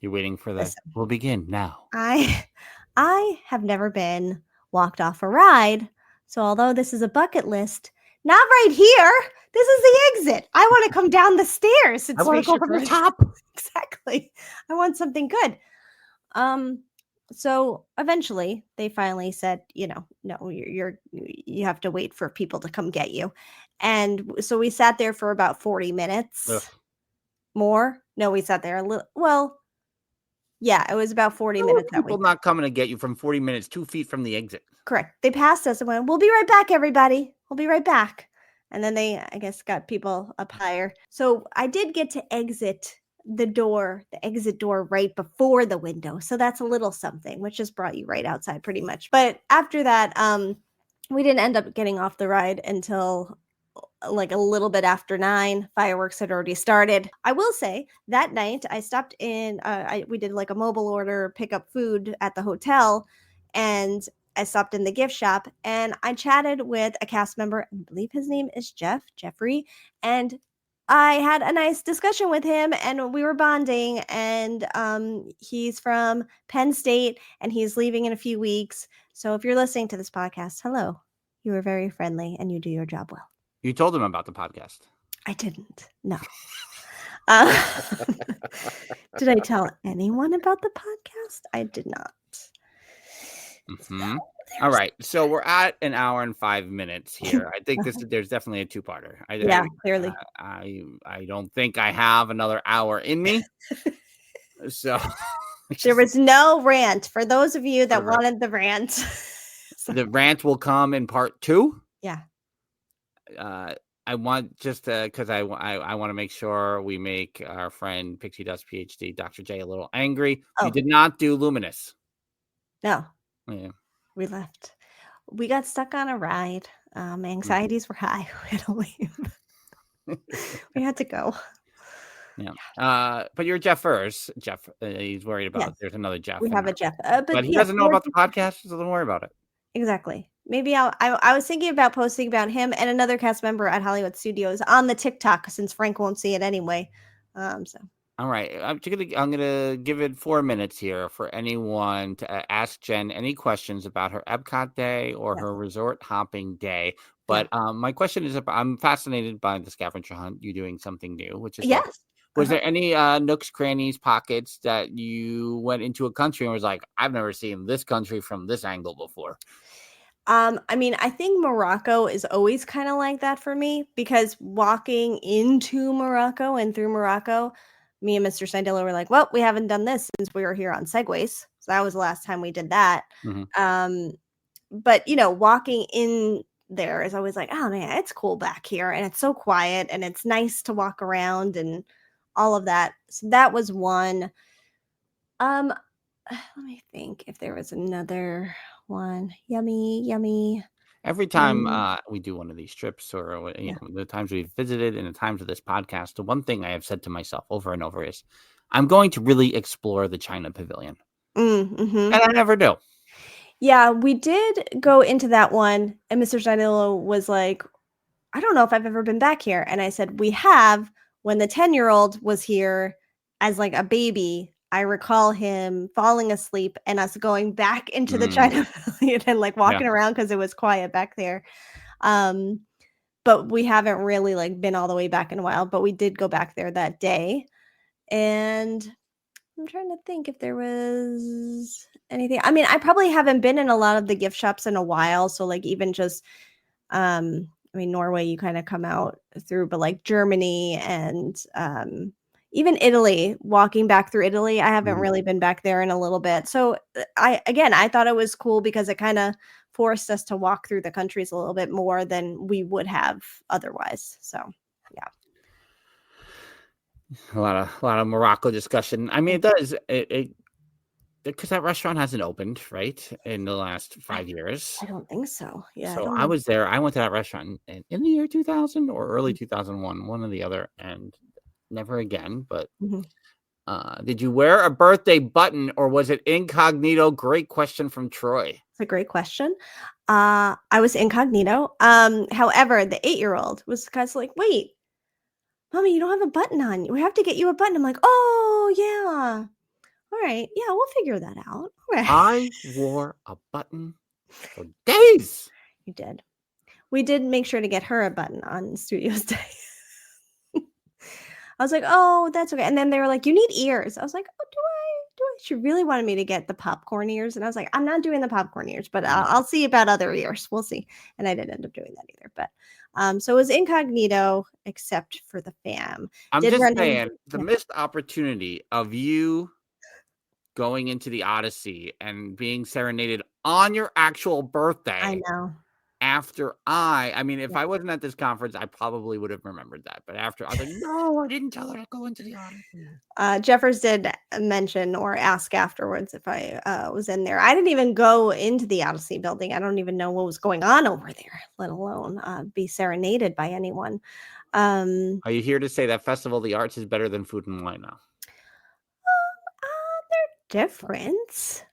you're waiting for that. We'll begin now. I have never been walked off a ride. So although this is a bucket list, not right here. This is the exit. I want to come down the stairs. It's like go from the top. Exactly. I want something good. So eventually they finally said, no, you have to wait for people to come get you. And so we sat there for about 40 minutes. Ugh. More. No, we sat there a little. Well, yeah, it was about 40 minutes. People not coming to get you from 40 minutes, 2 feet from the exit. Correct. They passed us and went, we'll be right back, everybody. We'll be right back. And then they, I guess, got people up higher. So I did get to exit the exit door right before the window. So that's a little something, which just brought you right outside pretty much. But after that, we didn't end up getting off the ride until like a little bit after 9. Fireworks had already started. I will say that night I stopped in, we did like a mobile order, pick up food at the hotel, and I stopped in the gift shop and I chatted with a cast member. I believe his name is Jeffrey. And I had a nice discussion with him and we were bonding, and he's from Penn State and he's leaving in a few weeks. So if you're listening to this podcast, hello, you were very friendly and you do your job well. You told him about the podcast. I didn't. No. Did I tell anyone about the podcast? I did not. Mm-hmm. All right, so we're at an hour and 5 minutes here. I think there's definitely a 2-parter. Clearly. I don't think I have another hour in me. So there was no rant for those of you that wanted the rant. The rant will come in part 2. Yeah. I want just because I want to make sure we make our friend Pixie Dust PhD, Dr. J, a little angry. We Oh. did not do Luminous. No, Yeah. we left. We got stuck on a ride. Anxieties were high. We had to leave. We had to go. Yeah. But you're Jeff first. Jeff, he's worried about Yes. there's another Jeff. We have a Jeff. But he yes, doesn't know about the podcast, so don't worry about it. Exactly. Maybe I was thinking about posting about him and another cast member at Hollywood Studios on the TikTok since Frank won't see it anyway. So. All right. I'm gonna give it 4 minutes here for anyone to ask Jen any questions about her EPCOT day or her resort hopping day. But my question is, I'm fascinated by the scavenger hunt. You doing something new, which is yes. Was there any nooks, crannies, pockets that you went into a country and was like, I've never seen this country from this angle before? I mean, I think Morocco is always kind of like that for me because walking into Morocco and through Morocco, me and Mr. Sandillo were like, well, we haven't done this since we were here on Segways. So that was the last time we did that. But, walking in there is always like, oh, man, it's cool back here. And it's so quiet and it's nice to walk around and all of that. So that was one. Let me think if there was another one. Yummy. Every time we do one of these trips or the times we've visited and the times of this podcast, the one thing I have said to myself over and over is I'm going to really explore the China Pavilion. And I never do. Yeah, we did go into that one and Mr. Sandillo was like, I don't know if I've ever been back here. And I said, we have. When the 10-year-old was here as like a baby, I recall him falling asleep and us going back into the China Pavilion and like walking around because it was quiet back there. But we haven't really like been all the way back in a while, but we did go back there that day. And I'm trying to think if there was anything. I mean, I probably haven't been in a lot of the gift shops in a while. So like even just, Norway, you kind of come out through, but like Germany and even Italy, walking back through Italy, I haven't really been back there in a little bit. So I thought it was cool because it kind of forced us to walk through the countries a little bit more than we would have otherwise. So, yeah. A lot of Morocco discussion. I mean, it does it because that restaurant hasn't opened, right, in the last 5 years. I don't think so. Yeah. So I was there. I went to that restaurant in the year 2000 or early 2001, one or the other, and never again. But did you wear a birthday button or was it incognito? Great question from Troy. It's a great question. I was incognito. However, the 8-year-old was kind of like, wait, Mommy, you don't have a button on. We have to get you a button. I'm like, oh, yeah. All right. Yeah, we'll figure that out. All right. I wore a button for days. You did. We did make sure to get her a button on Studios Day. I was like, oh, that's okay. And then they were like, you need ears. I was like, oh, do I? She really wanted me to get the popcorn ears. And I was like, I'm not doing the popcorn ears, but I'll see about other ears. We'll see. And I didn't end up doing that either. But so it was incognito, except for the fam. I'm just saying the missed opportunity of you going into the Odyssey and being serenaded on your actual birthday. I know. After I mean, if I wasn't at this conference, I probably would have remembered that. But after I was like, no, I didn't tell her to go into the Odyssey. Jeffers did mention or ask afterwards if I was in there. I didn't even go into the Odyssey building. I don't even know what was going on over there, let alone be serenaded by anyone. Are you here to say that Festival of the Arts is better than Food and Wine now? They're different.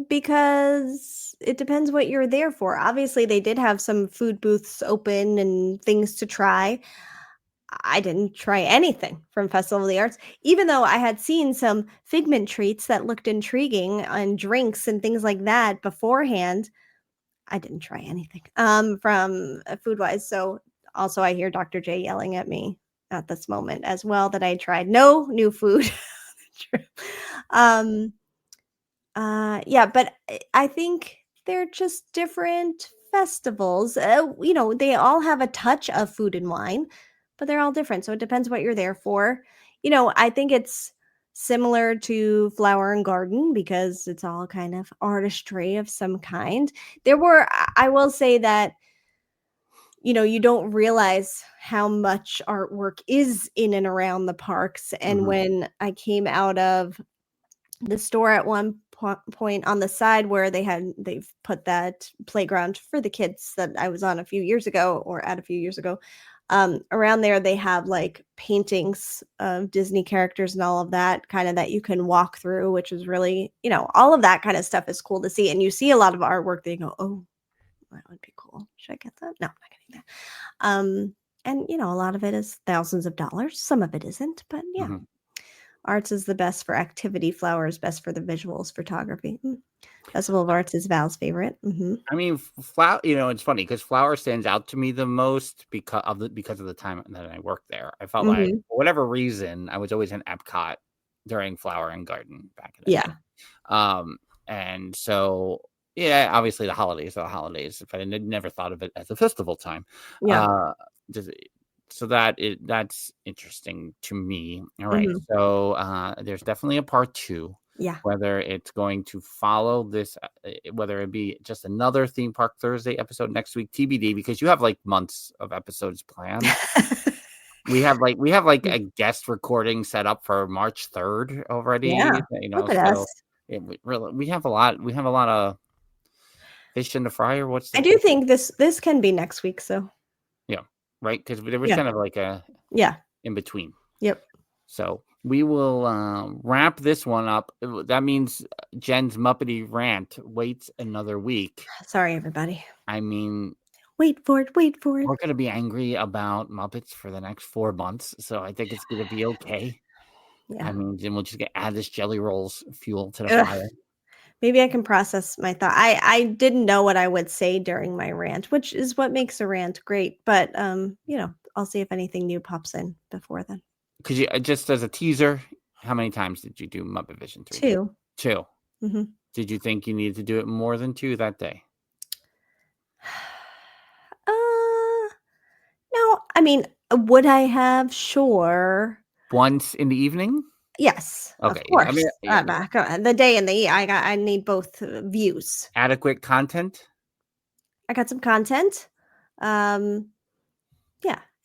Because it depends what you're there for. Obviously, they did have some food booths open and things to try. I didn't try anything from Festival of the Arts, even though I had seen some Figment treats that looked intriguing and drinks and things like that beforehand. I didn't try anything from food-wise. So also I hear Dr. J yelling at me at this moment as well that I tried no new food. But I think they're just different festivals. They all have a touch of food and wine, but they're all different. So it depends what you're there for. I think it's similar to Flower and Garden because it's all kind of artistry of some kind. I will say that you don't realize how much artwork is in and around the parks. And Mhm. when I came out of the store at one point on the side where they've put that playground for the kids that I was on a few years ago, around there they have like paintings of Disney characters and all of that kind of that you can walk through, which is really, all of that kind of stuff is cool to see. And you see a lot of artwork that you go, oh, that would be cool. Should I get that? No, I'm not getting that. And a lot of it is thousands of dollars. Some of it isn't, but yeah. Mhm. Arts is the best for activity. Flower is best for the visuals, photography. Festival of Arts is Val's favorite. I mean, Flower. It's funny because Flower stands out to me the most because of the time that I worked there. I felt like, for whatever reason, I was always in Epcot during Flower and Garden back in the day. And so, yeah, obviously the holidays are the holidays, but I never thought of it as a festival time. So that's interesting to me. All right. So there's definitely a part 2. Yeah. Whether it's going to follow this, whether it be just another Theme Park Thursday episode next week, TBD, because you have like months of episodes planned. we have a guest recording set up for March 3rd already. Yeah. Look at us. We have a lot of fish in the fryer. I do think this can be next week. So. Yeah. Right. Because there was kind of like a in between. Yep. So we will wrap this one up. That means Jen's Muppety rant waits another week. Sorry, everybody. I mean, wait for it. We're going to be angry about Muppets for the next 4 months. So I think it's going to be okay. Yeah. I mean, then we'll just add this Jelly Rolls fuel to the fire. Maybe I can process my thought. I didn't know what I would say during my rant, which is what makes a rant great. But, I'll see if anything new pops in before then. Because just as a teaser, how many times did you do Muppet Vision 3? 2. 2. Mm-hmm. Did you think you needed to do it more than 2 that day? No. I mean, would I have? Sure. Once in the evening? Yes. Okay. Of course. The day and the I need both views. Adequate content? I got some content. Yeah.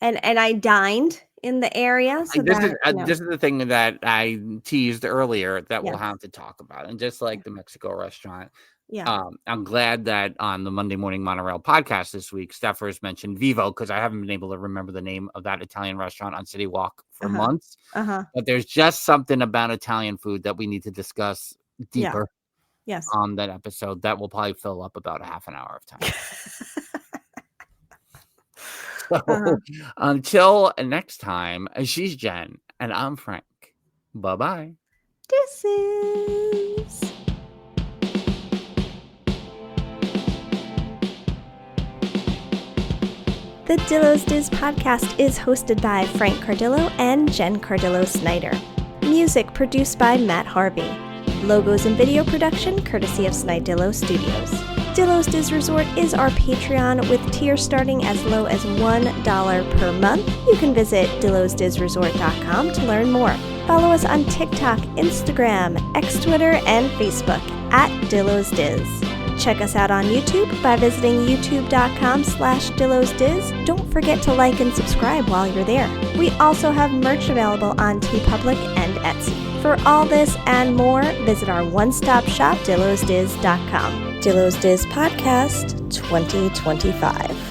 And I dined in the area. So this is the thing that I teased earlier that we'll have to talk about. And just like the Mexico restaurant. Yeah. I'm glad that on the Monday Morning Monorail podcast this week, Steffers mentioned Vivo, because I haven't been able to remember the name of that Italian restaurant on City Walk for months. But there's just something about Italian food that we need to discuss deeper on that episode that will probably fill up about a half an hour of time. So until next time, she's Jen and I'm Frank. Bye-bye. Deuces. The Dillo's Diz podcast is hosted by Frank Cardillo and Jen Cardillo-Snyder. Music produced by Matt Harvey. Logos and video production courtesy of Snidillo Studios. Dillo's Diz Resort is our Patreon with tiers starting as low as $1 per month. You can visit dillosdizresort.com to learn more. Follow us on TikTok, Instagram, X Twitter, and Facebook at Dillo's Diz. Check us out on YouTube by visiting youtube.com/DillosDiz. Don't forget to like and subscribe while you're there. We also have merch available on TeePublic and Etsy. For all this and more, visit our one-stop shop, dillosdiz.com. Dillo's Diz Podcast 2025.